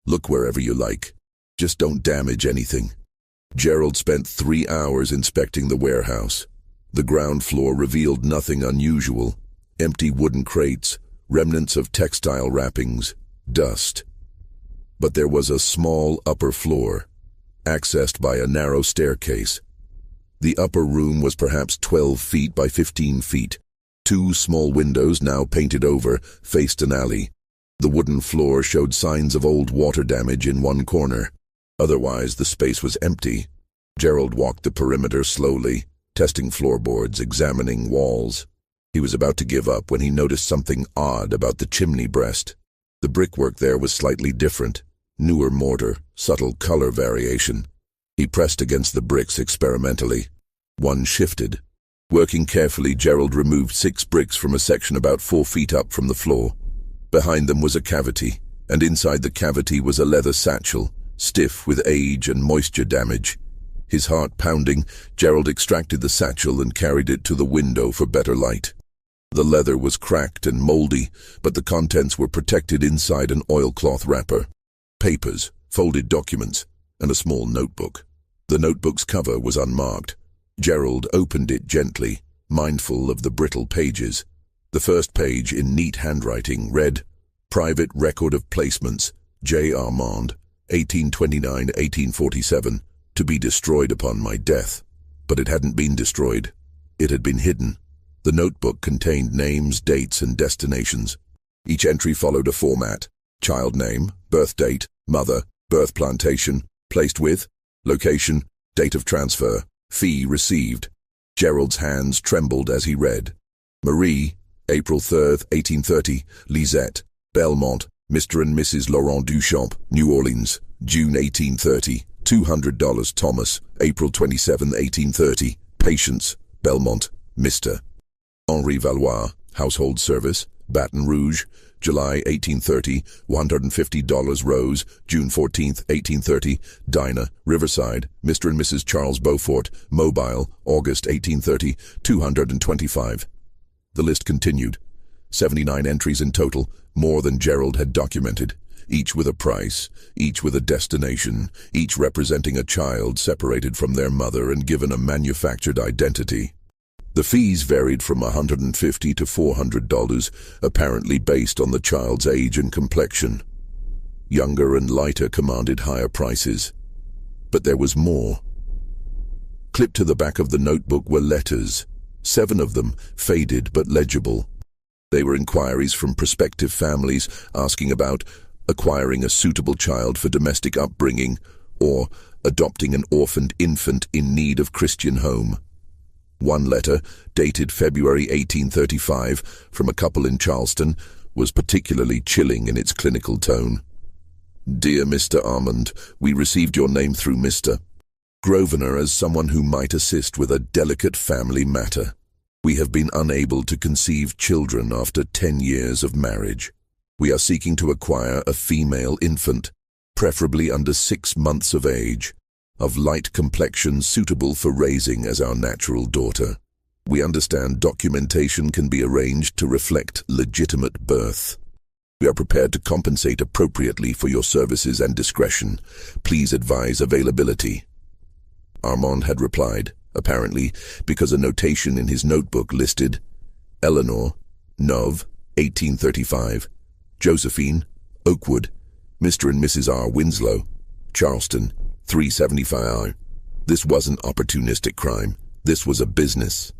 Look wherever you like. Just don't damage anything. Gerald spent 3 hours inspecting the warehouse. The ground floor revealed nothing unusual. Empty wooden crates, remnants of textile wrappings, dust. But there was a small upper floor, accessed by a narrow staircase. The upper room was perhaps 12 feet by 15 feet. 2 small windows, now painted over, faced an alley. The wooden floor showed signs of old water damage in one corner. Otherwise, the space was empty. Gerald walked the perimeter slowly, testing floorboards, examining walls. He was about to give up when he noticed something odd about the chimney breast. The brickwork there was slightly different. Newer mortar, subtle color variation. He pressed against the bricks experimentally. One shifted. Working carefully, Gerald removed 6 bricks from a section about 4 feet up from the floor. Behind them was a cavity, and inside the cavity was a leather satchel, stiff with age and moisture damage. His heart pounding, Gerald extracted the satchel and carried it to the window for better light. The leather was cracked and moldy, but the contents were protected inside an oilcloth wrapper. Papers, folded documents, and a small notebook. The notebook's cover was unmarked. Gerald opened it gently, mindful of the brittle pages. The first page, in neat handwriting, read, Private Record of Placements, J. Armand, 1829-1847, to be destroyed upon my death. But it hadn't been destroyed. It had been hidden. The notebook contained names, dates, and destinations. Each entry followed a format: child name, birth date, mother, birth plantation, placed with, location, date of transfer, fee received. Gerald's hands trembled as he read. Marie, April 3rd, 1830, Lisette, Belmont, Mr. and Mrs. Laurent Duchamp, New Orleans, June 1830, $200 Thomas, April 27, 1830, Patience, Belmont, Mr. Henri Valois, household service, Baton Rouge, July 1830, $150 Rose, June 14, 1830, Dinah, Riverside, Mr. and Mrs. Charles Beaufort, Mobile, August 1830, $225. The list continued. 79 entries in total, more than Gerald had documented, each with a price, each with a destination, each representing a child separated from their mother and given a manufactured identity. The fees varied from $150 to $400, apparently based on the child's age and complexion. Younger and lighter commanded higher prices. But there was more. Clipped to the back of the notebook were letters, 7 of them, faded but legible. They were inquiries from prospective families asking about acquiring a suitable child for domestic upbringing or adopting an orphaned infant in need of Christian home. One letter, dated February 1835, from a couple in Charleston, was particularly chilling in its clinical tone. Dear Mr. Armand, we received your name through Mr. Grosvenor as someone who might assist with a delicate family matter. We have been unable to conceive children after 10 years of marriage. We are seeking to acquire a female infant, preferably under 6 months of age, of light complexion suitable for raising as our natural daughter. We understand documentation can be arranged to reflect legitimate birth. We are prepared to compensate appropriately for your services and discretion. Please advise availability. Armand had replied, apparently because a notation in his notebook listed Eleanor, Nov, 1835, Josephine, Oakwood, Mr. and Mrs. R. Winslow, Charleston, 375. This wasn't opportunistic crime. This was a business.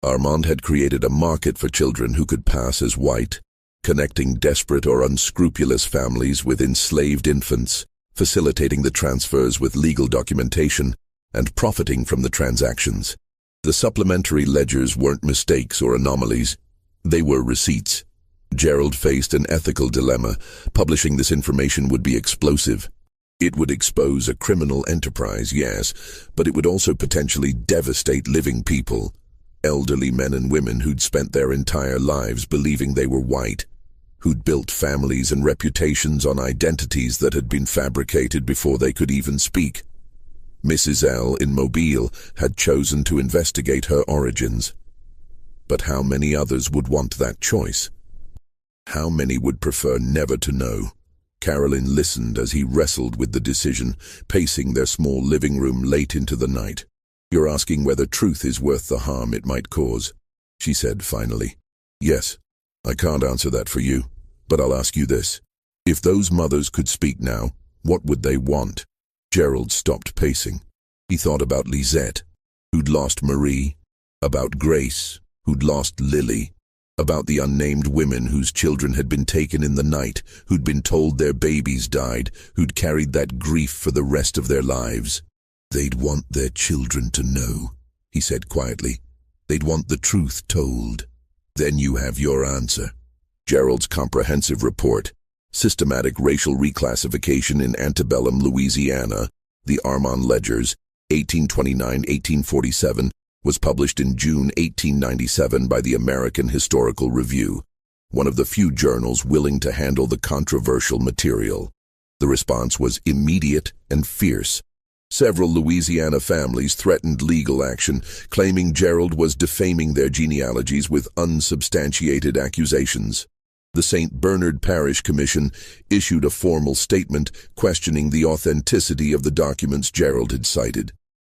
Armand had created a market for children who could pass as white, connecting desperate or unscrupulous families with enslaved infants, facilitating the transfers with legal documentation, and profiting from the transactions. The supplementary ledgers weren't mistakes or anomalies. They were receipts. Gerald faced an ethical dilemma. Publishing this information would be explosive. It would expose a criminal enterprise, yes, but it would also potentially devastate living people, elderly men and women who'd spent their entire lives believing they were white, who'd built families and reputations on identities that had been fabricated before they could even speak. Mrs. L. in Mobile had chosen to investigate her origins. But how many others would want that choice? How many would prefer never to know? Carolyn listened as he wrestled with the decision, pacing their small living room late into the night. You're asking whether truth is worth the harm it might cause, she said finally. Yes, I can't answer that for you, but I'll ask you this. If those mothers could speak now, what would they want? Gerald stopped pacing. He thought about Lisette, who'd lost Marie, about Grace, who'd lost Lily, about the unnamed women whose children had been taken in the night, who'd been told their babies died, who'd carried that grief for the rest of their lives. They'd want their children to know, he said quietly. They'd want the truth told. Then you have your answer. Gerald's comprehensive report, Systematic Racial Reclassification in Antebellum Louisiana, the Armand Ledgers, 1829-1847, was published in June 1897 by the American Historical Review, one of the few journals willing to handle the controversial material. The response was immediate and fierce. Several Louisiana families threatened legal action, claiming Gerald was defaming their genealogies with unsubstantiated accusations. The St. Bernard Parish Commission issued a formal statement questioning the authenticity of the documents Gerald had cited.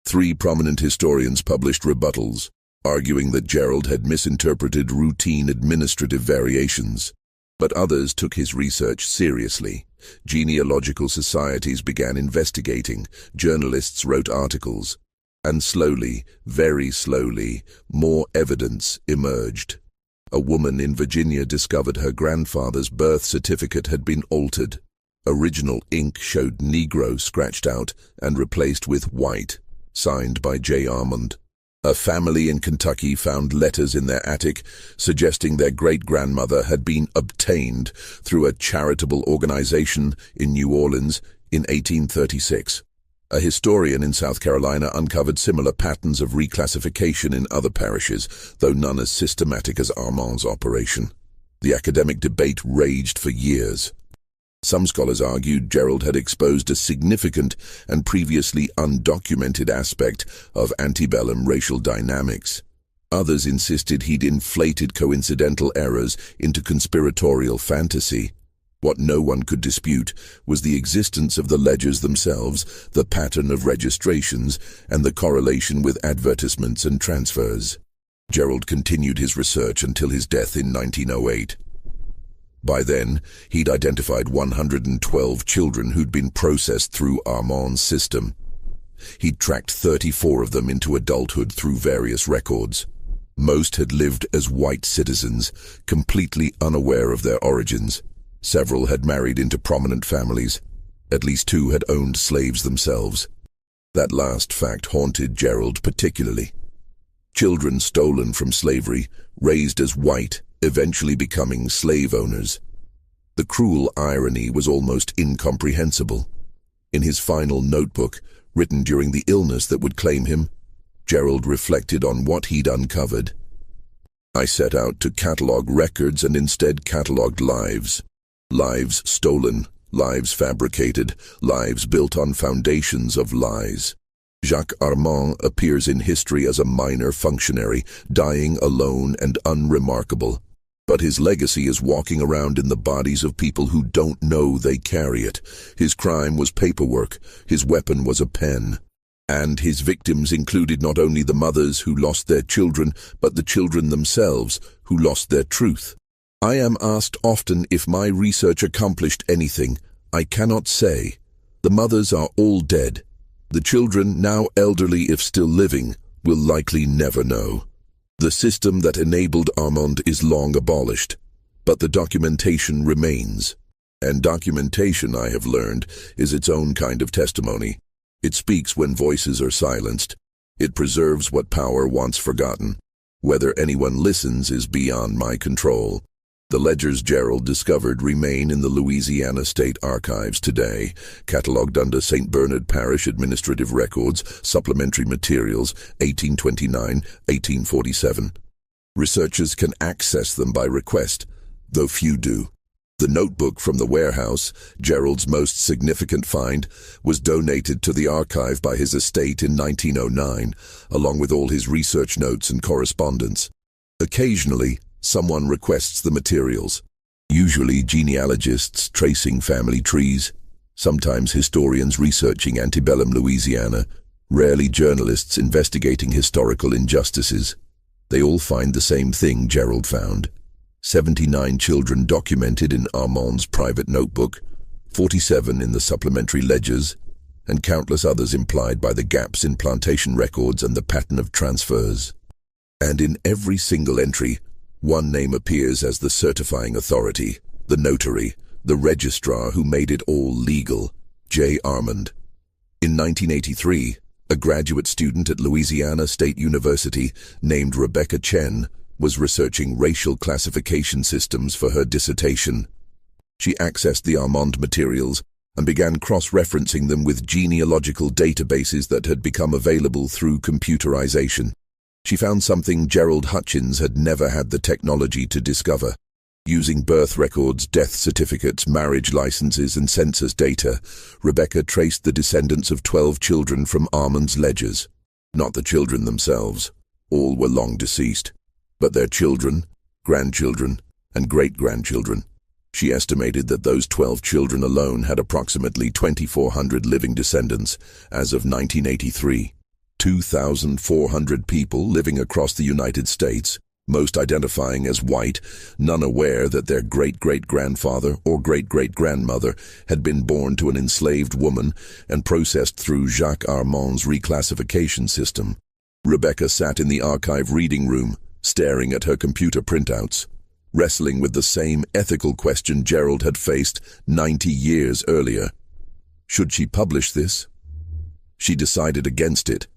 3 prominent historians published rebuttals, arguing that Gerald had misinterpreted routine administrative variations. But others took his research seriously. Genealogical societies began investigating, journalists wrote articles, and slowly, very slowly, more evidence emerged. A woman in Virginia discovered her grandfather's birth certificate had been altered. Original ink showed Negro scratched out and replaced with white, signed by J. Armand. A family in Kentucky found letters in their attic suggesting their great-grandmother had been obtained through a charitable organization in New Orleans in 1836. A historian in South Carolina uncovered similar patterns of reclassification in other parishes, though none as systematic as Armand's operation. The academic debate raged for years. Some scholars argued Gerald had exposed a significant and previously undocumented aspect of antebellum racial dynamics. Others insisted he'd inflated coincidental errors into conspiratorial fantasy. What no one could dispute was the existence of the ledgers themselves, the pattern of registrations, and the correlation with advertisements and transfers. Gerald continued his research until his death in 1908. By then, he'd identified 112 children who'd been processed through Armand's system. He'd tracked 34 of them into adulthood through various records. Most had lived as white citizens, completely unaware of their origins. Several had married into prominent families. At least 2 had owned slaves themselves. That last fact haunted Gerald particularly. Children stolen from slavery, raised as white, eventually becoming slave owners. The cruel irony was almost incomprehensible. In his final notebook, written during the illness that would claim him, Gerald reflected on what he'd uncovered. "I set out to catalog records and instead cataloged lives. Lives stolen, lives fabricated, lives built on foundations of lies. Jacques Armand appears in history as a minor functionary, dying alone and unremarkable. But his legacy is walking around in the bodies of people who don't know they carry it. His crime was paperwork, his weapon was a pen. And his victims included not only the mothers who lost their children, but the children themselves who lost their truth. I am asked often if my research accomplished anything. I cannot say. The mothers are all dead. The children, now elderly if still living, will likely never know. The system that enabled Armand is long abolished, but the documentation remains. And documentation, I have learned, is its own kind of testimony. It speaks when voices are silenced. It preserves what power wants forgotten. Whether anyone listens is beyond my control. The ledgers Gerald discovered remain in the Louisiana State Archives today, catalogued under St. Bernard Parish Administrative Records, Supplementary Materials, 1829-1847. Researchers can access them by request, though few do. The notebook from the warehouse, Gerald's most significant find, was donated to the archive by his estate in 1909, along with all his research notes and correspondence. Occasionally, someone requests the materials, usually genealogists tracing family trees, sometimes historians researching antebellum Louisiana, rarely journalists investigating historical injustices. They all find the same thing Gerald found. 79 children documented in Armand's private notebook, 47 in the supplementary ledgers, and countless others implied by the gaps in plantation records and the pattern of transfers. And in every single entry, one name appears as the certifying authority, the notary, the registrar who made it all legal, J. Armand. In 1983, a graduate student at Louisiana State University named Rebecca Chen was researching racial classification systems for her dissertation. She accessed the Armand materials and began cross-referencing them with genealogical databases that had become available through computerization. She found something Gerald Hutchins had never had the technology to discover. Using birth records, death certificates, marriage licenses, and census data, Rebecca traced the descendants of 12 children from Armand's ledgers. Not the children themselves. All were long deceased. But their children, grandchildren, and great-grandchildren. She estimated that those 12 children alone had approximately 2,400 living descendants as of 1983. 2,400 people living across the United States, most identifying as white, none aware that their great-great-grandfather or great-great-grandmother had been born to an enslaved woman and processed through Jacques Armand's reclassification system. Rebecca sat in the archive reading room, staring at her computer printouts, wrestling with the same ethical question Gerald had faced 90 years earlier. Should she publish this? She decided against it.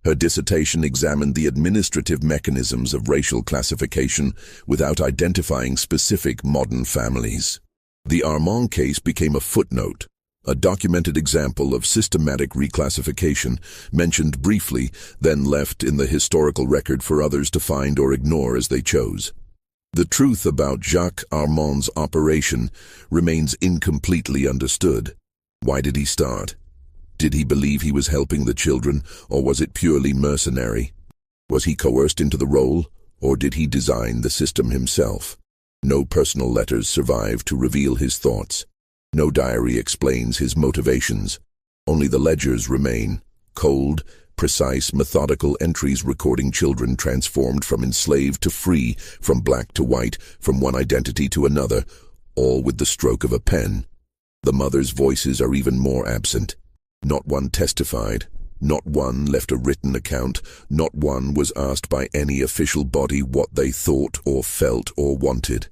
Her dissertation examined the administrative mechanisms of racial classification without identifying specific modern families. The Armand case became a footnote, A documented example of systematic reclassification, mentioned briefly, then left in the historical record for others to find or ignore as they chose. The truth about Jacques Armand's operation remains incompletely understood. Why did he start? Did he believe he was helping the children, or was it purely mercenary? Was he coerced into the role, or did he design the system himself? No personal letters survive to reveal his thoughts. No diary explains his motivations. Only the ledgers remain, cold, precise, methodical entries recording children transformed from enslaved to free, from black to white, from one identity to another, all with the stroke of a pen. The mothers' voices are even more absent. Not one testified. Not one left a written account. Not one was asked by any official body what they thought or felt or wanted.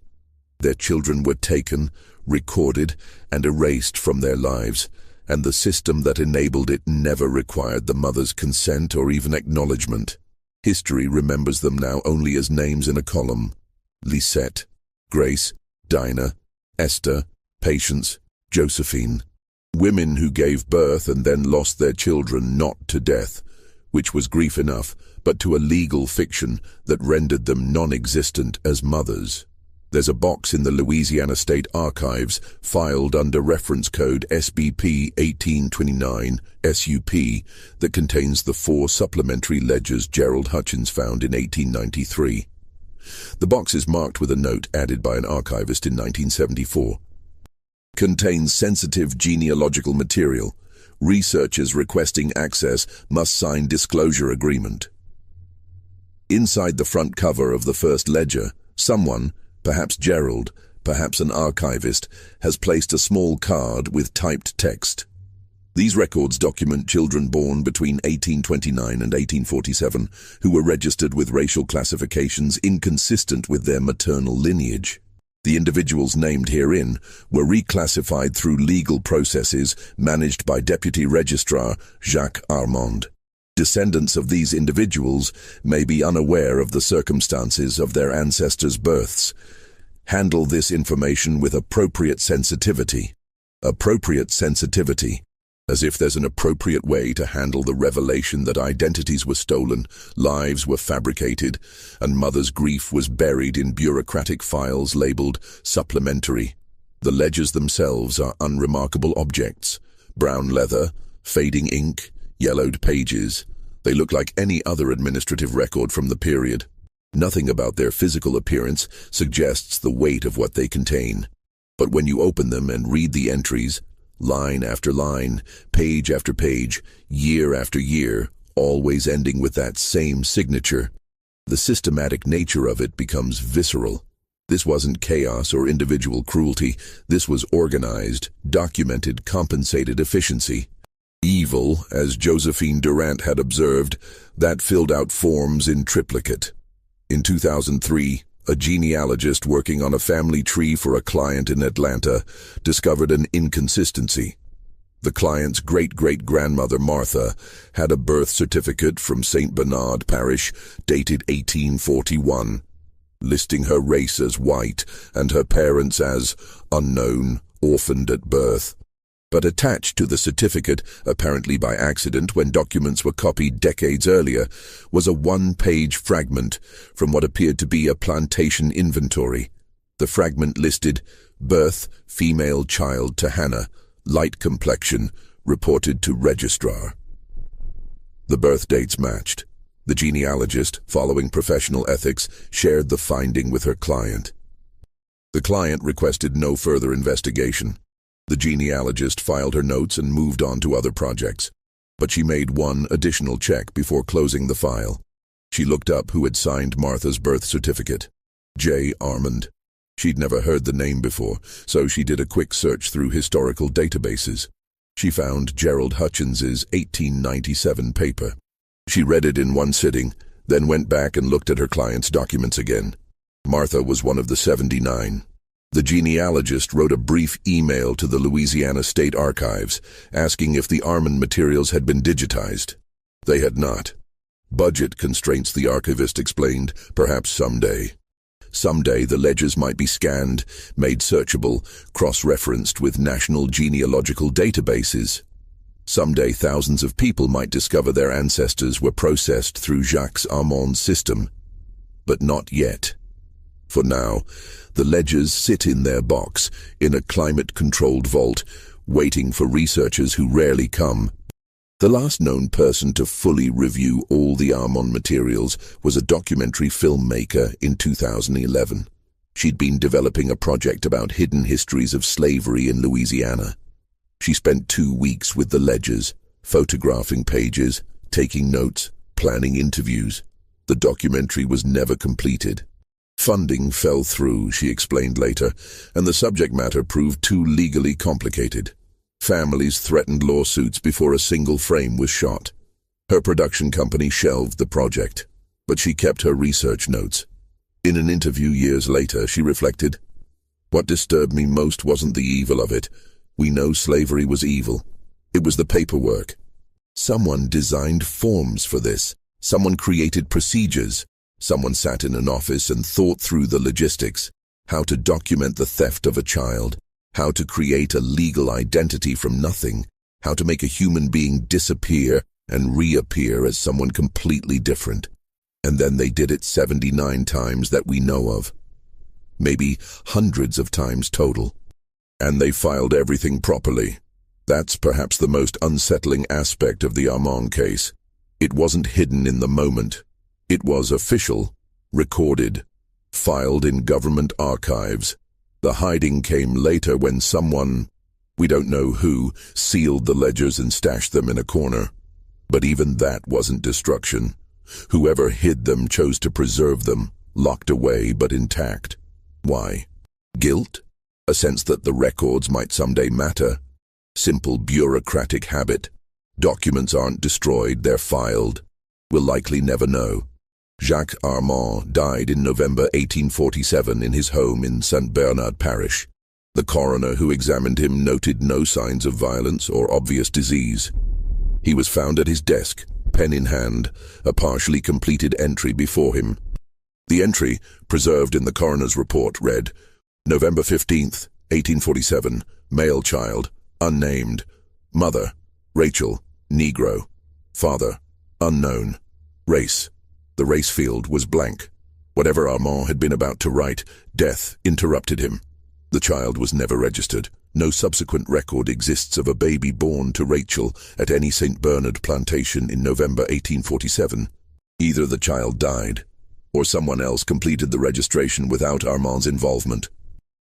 Their children were taken, recorded, and erased from their lives, and the system that enabled it never required the mother's consent or even acknowledgement. History remembers them now only as names in a column. Lisette, Grace, Dinah, Esther, Patience, Josephine. Women who gave birth and then lost their children not to death, which was grief enough, but to a legal fiction that rendered them non-existent as mothers. There's a box in the Louisiana State Archives filed under reference code SBP 1829 SUP that contains the 4 supplementary ledgers Gerald Hutchins found in 1893. The box is marked with a note added by an archivist in 1974. Contains sensitive genealogical material. Researchers requesting access must sign disclosure agreement. Inside the front cover of the first ledger, someone, perhaps Gerald, perhaps an archivist, has placed a small card with typed text. These records document children born between 1829 and 1847 who were registered with racial classifications inconsistent with their maternal lineage. The individuals named herein were reclassified through legal processes managed by Deputy Registrar Jacques Armand. Descendants of these individuals may be unaware of the circumstances of their ancestors' births. Handle this information with appropriate sensitivity. Appropriate sensitivity. As if there's an appropriate way to handle the revelation that identities were stolen, lives were fabricated, and mother's grief was buried in bureaucratic files labeled supplementary. The ledgers themselves are unremarkable objects. Brown leather, fading ink, yellowed pages. They look like any other administrative record from the period. Nothing about their physical appearance suggests the weight of what they contain. But when you open them and read the entries, line after line, page after page, year after year, always ending with that same signature, the systematic nature of it becomes visceral. This wasn't chaos or individual cruelty. This was organized, documented, compensated efficiency. Evil, as Josephine Durant had observed, that filled out forms in triplicate. In 2003, a genealogist working on a family tree for a client in Atlanta discovered an inconsistency. The client's great-great-grandmother, Martha, had a birth certificate from St. Bernard Parish dated 1841, listing her race as white and her parents as unknown, orphaned at birth. But attached to the certificate, apparently by accident when documents were copied decades earlier, was a one-page fragment from what appeared to be a plantation inventory. The fragment listed, birth, female child to Hannah, light complexion, reported to registrar. The birth dates matched. The genealogist, following professional ethics, shared the finding with her client. The client requested no further investigation. The genealogist filed her notes and moved on to other projects, but she made one additional check before closing the file. She looked up who had signed Martha's birth certificate. J. Armand. She'd never heard the name before, so she did a quick search through historical databases. She found Gerald Hutchins's 1897 paper. She read it in one sitting, then went back and looked at her client's documents again. Martha was one of the 79. The genealogist wrote a brief email to the Louisiana State Archives, asking if the Armand materials had been digitized. They had not. Budget constraints, the archivist explained, perhaps someday. Someday the ledgers might be scanned, made searchable, cross-referenced with national genealogical databases. Someday thousands of people might discover their ancestors were processed through Jacques Armand's system. But not yet. For now, the ledgers sit in their box, in a climate-controlled vault, waiting for researchers who rarely come. The last known person to fully review all the Armand materials was a documentary filmmaker in 2011. She'd been developing a project about hidden histories of slavery in Louisiana. She spent 2 weeks with the ledgers, photographing pages, taking notes, planning interviews. The documentary was never completed. Funding fell through, she explained later, and the subject matter proved too legally complicated. Families threatened lawsuits before a single frame was shot. Her production company shelved the project, but she kept her research notes. In an interview years later, she reflected, "What disturbed me most wasn't the evil of it. We know slavery was evil. It was the paperwork. Someone designed forms for this. Someone created procedures. Someone sat in an office and thought through the logistics, how to document the theft of a child, how to create a legal identity from nothing, how to make a human being disappear and reappear as someone completely different. And then they did it 79 times that we know of. Maybe hundreds of times total. And they filed everything properly. That's perhaps the most unsettling aspect of the Armand case. It wasn't hidden in the moment. It was official, recorded, filed in government archives. The hiding came later when someone, we don't know who, sealed the ledgers and stashed them in a corner. But even that wasn't destruction. Whoever hid them chose to preserve them, locked away but intact. Why? Guilt? A sense that the records might someday matter? Simple bureaucratic habit. Documents aren't destroyed, they're filed. We'll likely never know. Jacques Armand died in November 1847 in his home in St. Bernard Parish. The coroner who examined him noted no signs of violence or obvious disease. He was found at his desk, pen in hand, a partially completed entry before him. The entry, preserved in the coroner's report, read, November 15th, 1847, male child, unnamed. Mother, Rachel, Negro. Father, unknown. Race. The race field was blank. Whatever Armand had been about to write, death interrupted him. The child was never registered. No subsequent record exists of a baby born to Rachel at any St. Bernard plantation in November 1847. Either the child died, or someone else completed the registration without Armand's involvement,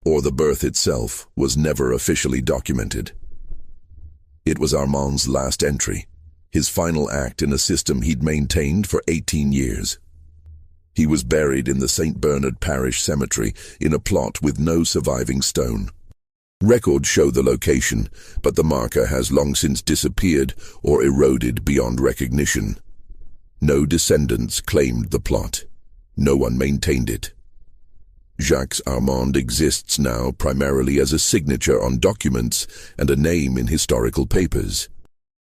or the birth itself was never officially documented. It was Armand's last entry, his final act in a system he'd maintained for 18 years. He was buried in the St. Bernard Parish Cemetery in a plot with no surviving stone. Records show the location, but the marker has long since disappeared or eroded beyond recognition. No descendants claimed the plot. No one maintained it. Jacques Armand exists now primarily as a signature on documents and a name in historical papers.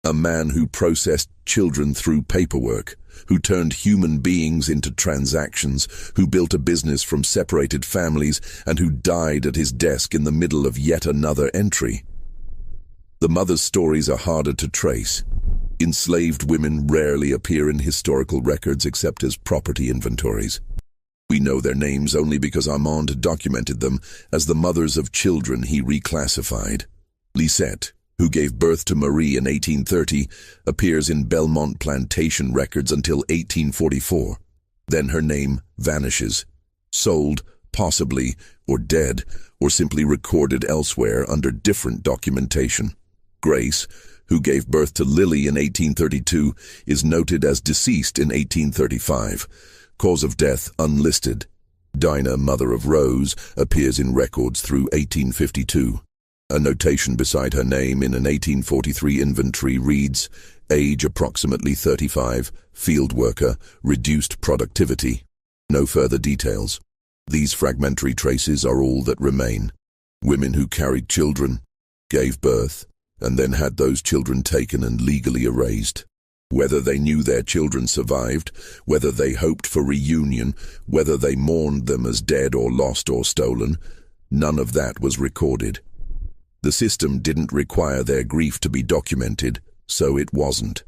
A man who processed children through paperwork, who turned human beings into transactions, who built a business from separated families, and who died at his desk in the middle of yet another entry. The mother's stories are harder to trace. Enslaved women rarely appear in historical records except as property inventories. We know their names only because Armand documented them as the mothers of children he reclassified. Lisette, who gave birth to Marie in 1830, appears in Belmont plantation records until 1844. Then her name vanishes, sold, possibly, or dead, or simply recorded elsewhere under different documentation. Grace, who gave birth to Lily in 1832, is noted as deceased in 1835. Cause of death unlisted. Dinah, mother of Rose, appears in records through 1852. A notation beside her name in an 1843 inventory reads, age approximately 35, field worker, reduced productivity. No further details. These fragmentary traces are all that remain. Women who carried children, gave birth, and then had those children taken and legally erased. Whether they knew their children survived, whether they hoped for reunion, whether they mourned them as dead or lost or stolen, none of that was recorded. The system didn't require their grief to be documented, so it wasn't.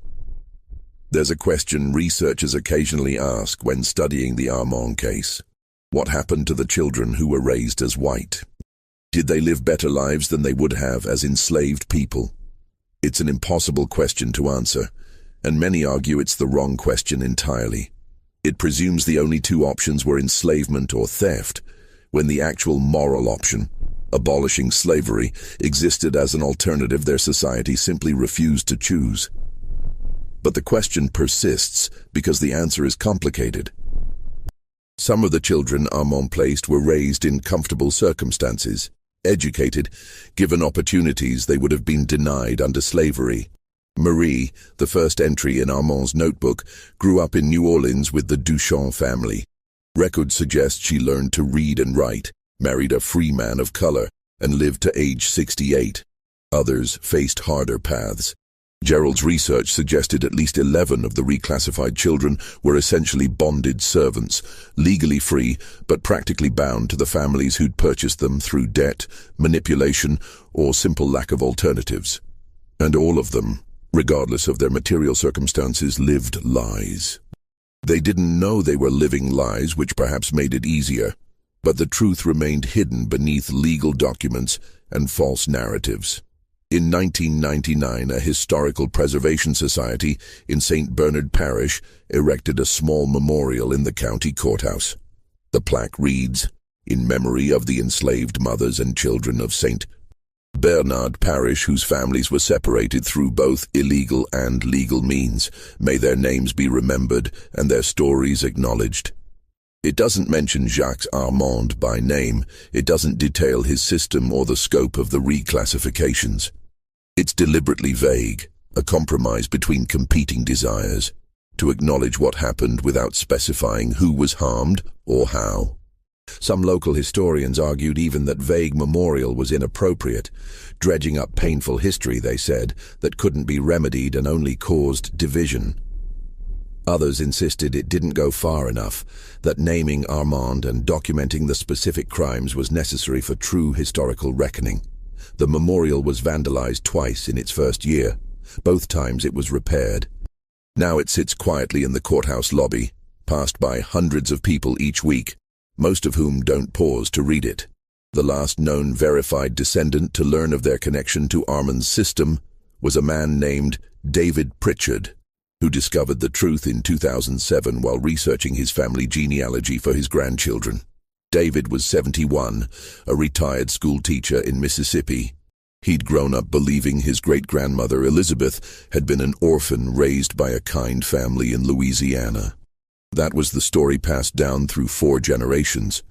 There's a question researchers occasionally ask when studying the Armand case. What happened to the children who were raised as white? Did they live better lives than they would have as enslaved people? It's an impossible question to answer, and many argue it's the wrong question entirely. It presumes the only two options were enslavement or theft, when the actual moral option, abolishing slavery, existed as an alternative their society simply refused to choose. But the question persists because the answer is complicated. Some of the children Armand placed were raised in comfortable circumstances, educated, given opportunities they would have been denied under slavery. Marie, the first entry in Armand's notebook, grew up in New Orleans with the Duchamp family. Records suggest she learned to read and write, married a free man of color, and lived to age 68. Others faced harder paths. Gerald's research suggested at least 11 of the reclassified children were essentially bonded servants, legally free but practically bound to the families who'd purchased them through debt, manipulation, or simple lack of alternatives. And all of them, regardless of their material circumstances, lived lies. They didn't know they were living lies, which perhaps made it easier, but the truth remained hidden beneath legal documents and false narratives. In 1999, a historical preservation society in St. Bernard Parish erected a small memorial in the county courthouse. The plaque reads, "In memory of the enslaved mothers and children of St. Bernard Parish whose families were separated through both illegal and legal means, may their names be remembered and their stories acknowledged." It doesn't mention Jacques Armand by name. It doesn't detail his system or the scope of the reclassifications. It's deliberately vague, a compromise between competing desires, to acknowledge what happened without specifying who was harmed or how. Some local historians argued even that vague memorial was inappropriate, dredging up painful history, they said, that couldn't be remedied and only caused division. Others insisted it didn't go far enough, that naming Armand and documenting the specific crimes was necessary for true historical reckoning. The memorial was vandalized twice in its first year. Both times it was repaired. Now it sits quietly in the courthouse lobby, passed by hundreds of people each week, most of whom don't pause to read it. The last known verified descendant to learn of their connection to Armand's system was a man named David Pritchard, who discovered the truth in 2007 while researching his family genealogy for his grandchildren. David was 71, a retired school teacher in Mississippi. He'd grown up believing his great-grandmother Elizabeth had been an orphan raised by a kind family in Louisiana. That was the story passed down through 4 generations.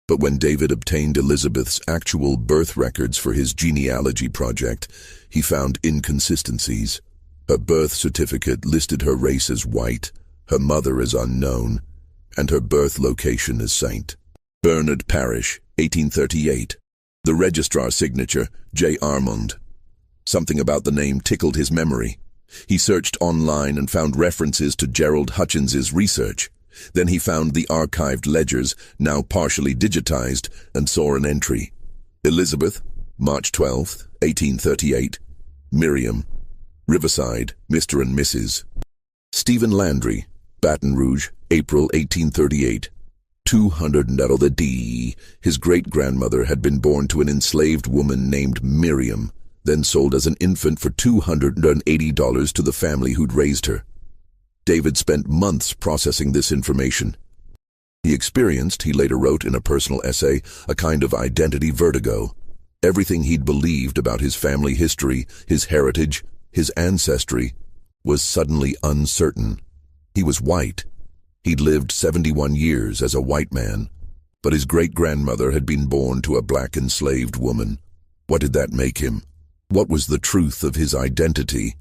But when David obtained Elizabeth's actual birth records for his genealogy project, he found inconsistencies. Her birth certificate listed her race as white, her mother as unknown, and her birth location as St. Bernard Parish, 1838. The registrar's signature, J. Armand. Something about the name tickled his memory. He searched online and found references to Gerald Hutchins's research. Then he found the archived ledgers, now partially digitized, and saw an entry. Elizabeth, March 12, 1838. Miriam, Riverside, Mr. and Mrs. Stephen Landry, Baton Rouge, April 1838. 200 the D. His great-grandmother had been born to an enslaved woman named Miriam, then sold as an infant for $280 to the family who'd raised her. David spent months processing this information. He experienced, he later wrote in a personal essay, a kind of identity vertigo. Everything he'd believed about his family history, his heritage, his ancestry, was suddenly uncertain. He was white. He'd lived 71 years as a white man, but his great-grandmother had been born to a black enslaved woman. What did that make him? What was the truth of his identity?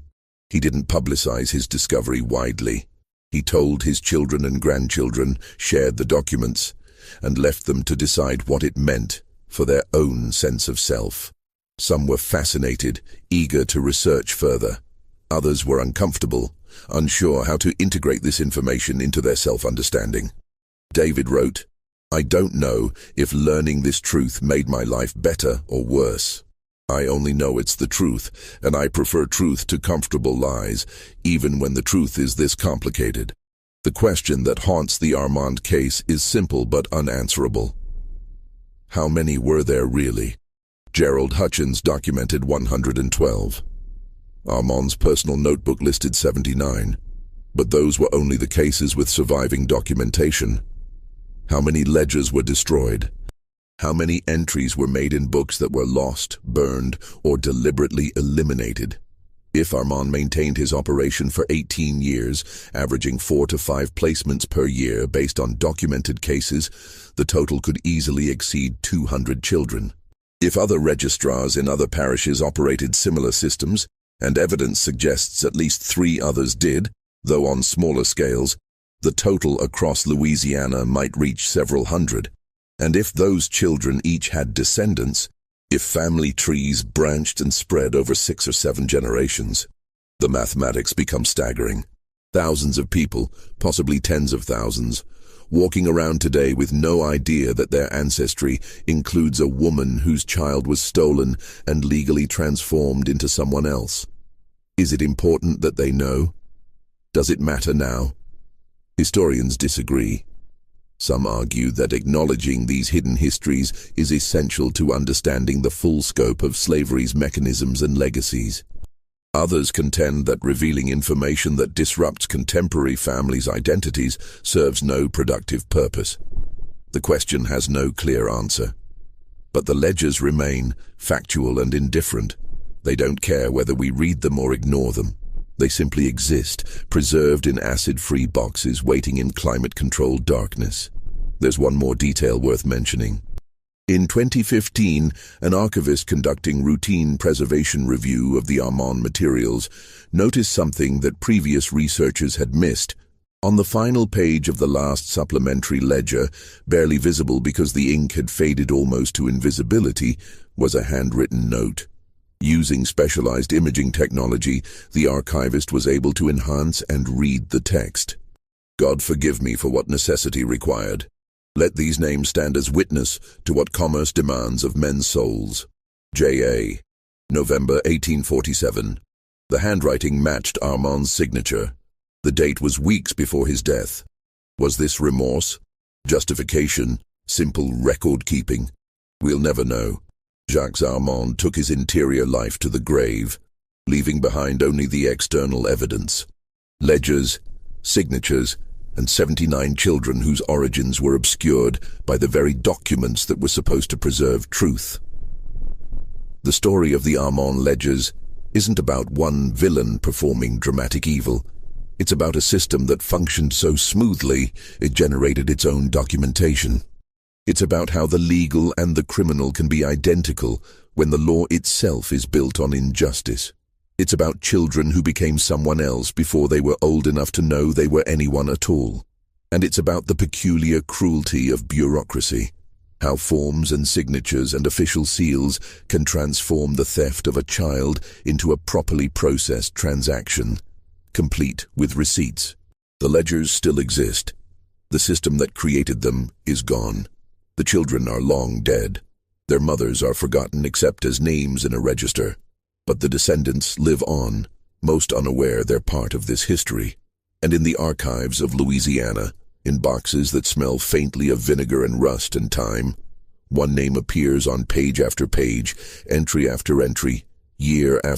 He didn't publicize his discovery widely. He told his children and grandchildren, shared the documents, and left them to decide what it meant for their own sense of self. Some were fascinated, eager to research further. Others were uncomfortable, unsure how to integrate this information into their self-understanding. David wrote, "I don't know if learning this truth made my life better or worse. I only know it's the truth, and I prefer truth to comfortable lies, even when the truth is this complicated." The question that haunts the Armand case is simple but unanswerable. How many were there really? Gerald Hutchins documented 112. Armand's personal notebook listed 79, but those were only the cases with surviving documentation. How many ledgers were destroyed? How many entries were made in books that were lost, burned, or deliberately eliminated? If Armand maintained his operation for 18 years, averaging 4 to 5 placements per year based on documented cases, the total could easily exceed 200 children. If other registrars in other parishes operated similar systems, and evidence suggests at least 3 others did, though on smaller scales, the total across Louisiana might reach several hundred. And if those children each had descendants, if family trees branched and spread over 6 or 7 generations, the mathematics become staggering. Thousands of people, possibly tens of thousands, walking around today with no idea that their ancestry includes a woman whose child was stolen and legally transformed into someone else. Is it important that they know? Does it matter now? Historians disagree. Some argue that acknowledging these hidden histories is essential to understanding the full scope of slavery's mechanisms and legacies. Others contend that revealing information that disrupts contemporary families' identities serves no productive purpose. The question has no clear answer. But the ledgers remain factual and indifferent. They don't care whether we read them or ignore them. They simply exist, preserved in acid-free boxes waiting in climate-controlled darkness. There's one more detail worth mentioning. In 2015, an archivist conducting routine preservation review of the Armand materials noticed something that previous researchers had missed. On the final page of the last supplementary ledger, barely visible because the ink had faded almost to invisibility, was a handwritten note. Using specialized imaging technology, the archivist was able to enhance and read the text. "God forgive me for what necessity required. Let these names stand as witness to what commerce demands of men's souls. J.A. November 1847. The handwriting matched Armand's signature. The date was weeks before his death. Was this remorse? Justification? Simple record-keeping? We'll never know. Jacques Armand took his interior life to the grave, leaving behind only the external evidence. Ledgers, signatures, and 79 children whose origins were obscured by the very documents that were supposed to preserve truth. The story of the Armand ledgers isn't about one villain performing dramatic evil. It's about a system that functioned so smoothly it generated its own documentation. It's about how the legal and the criminal can be identical when the law itself is built on injustice. It's about children who became someone else before they were old enough to know they were anyone at all. And it's about the peculiar cruelty of bureaucracy, how forms and signatures and official seals can transform the theft of a child into a properly processed transaction, complete with receipts. The ledgers still exist. The system that created them is gone. The children are long dead. Their mothers are forgotten except as names in a register. But the descendants live on, most unaware they're part of this history. And in the archives of Louisiana, in boxes that smell faintly of vinegar and rust and time, one name appears on page after page, entry after entry, year after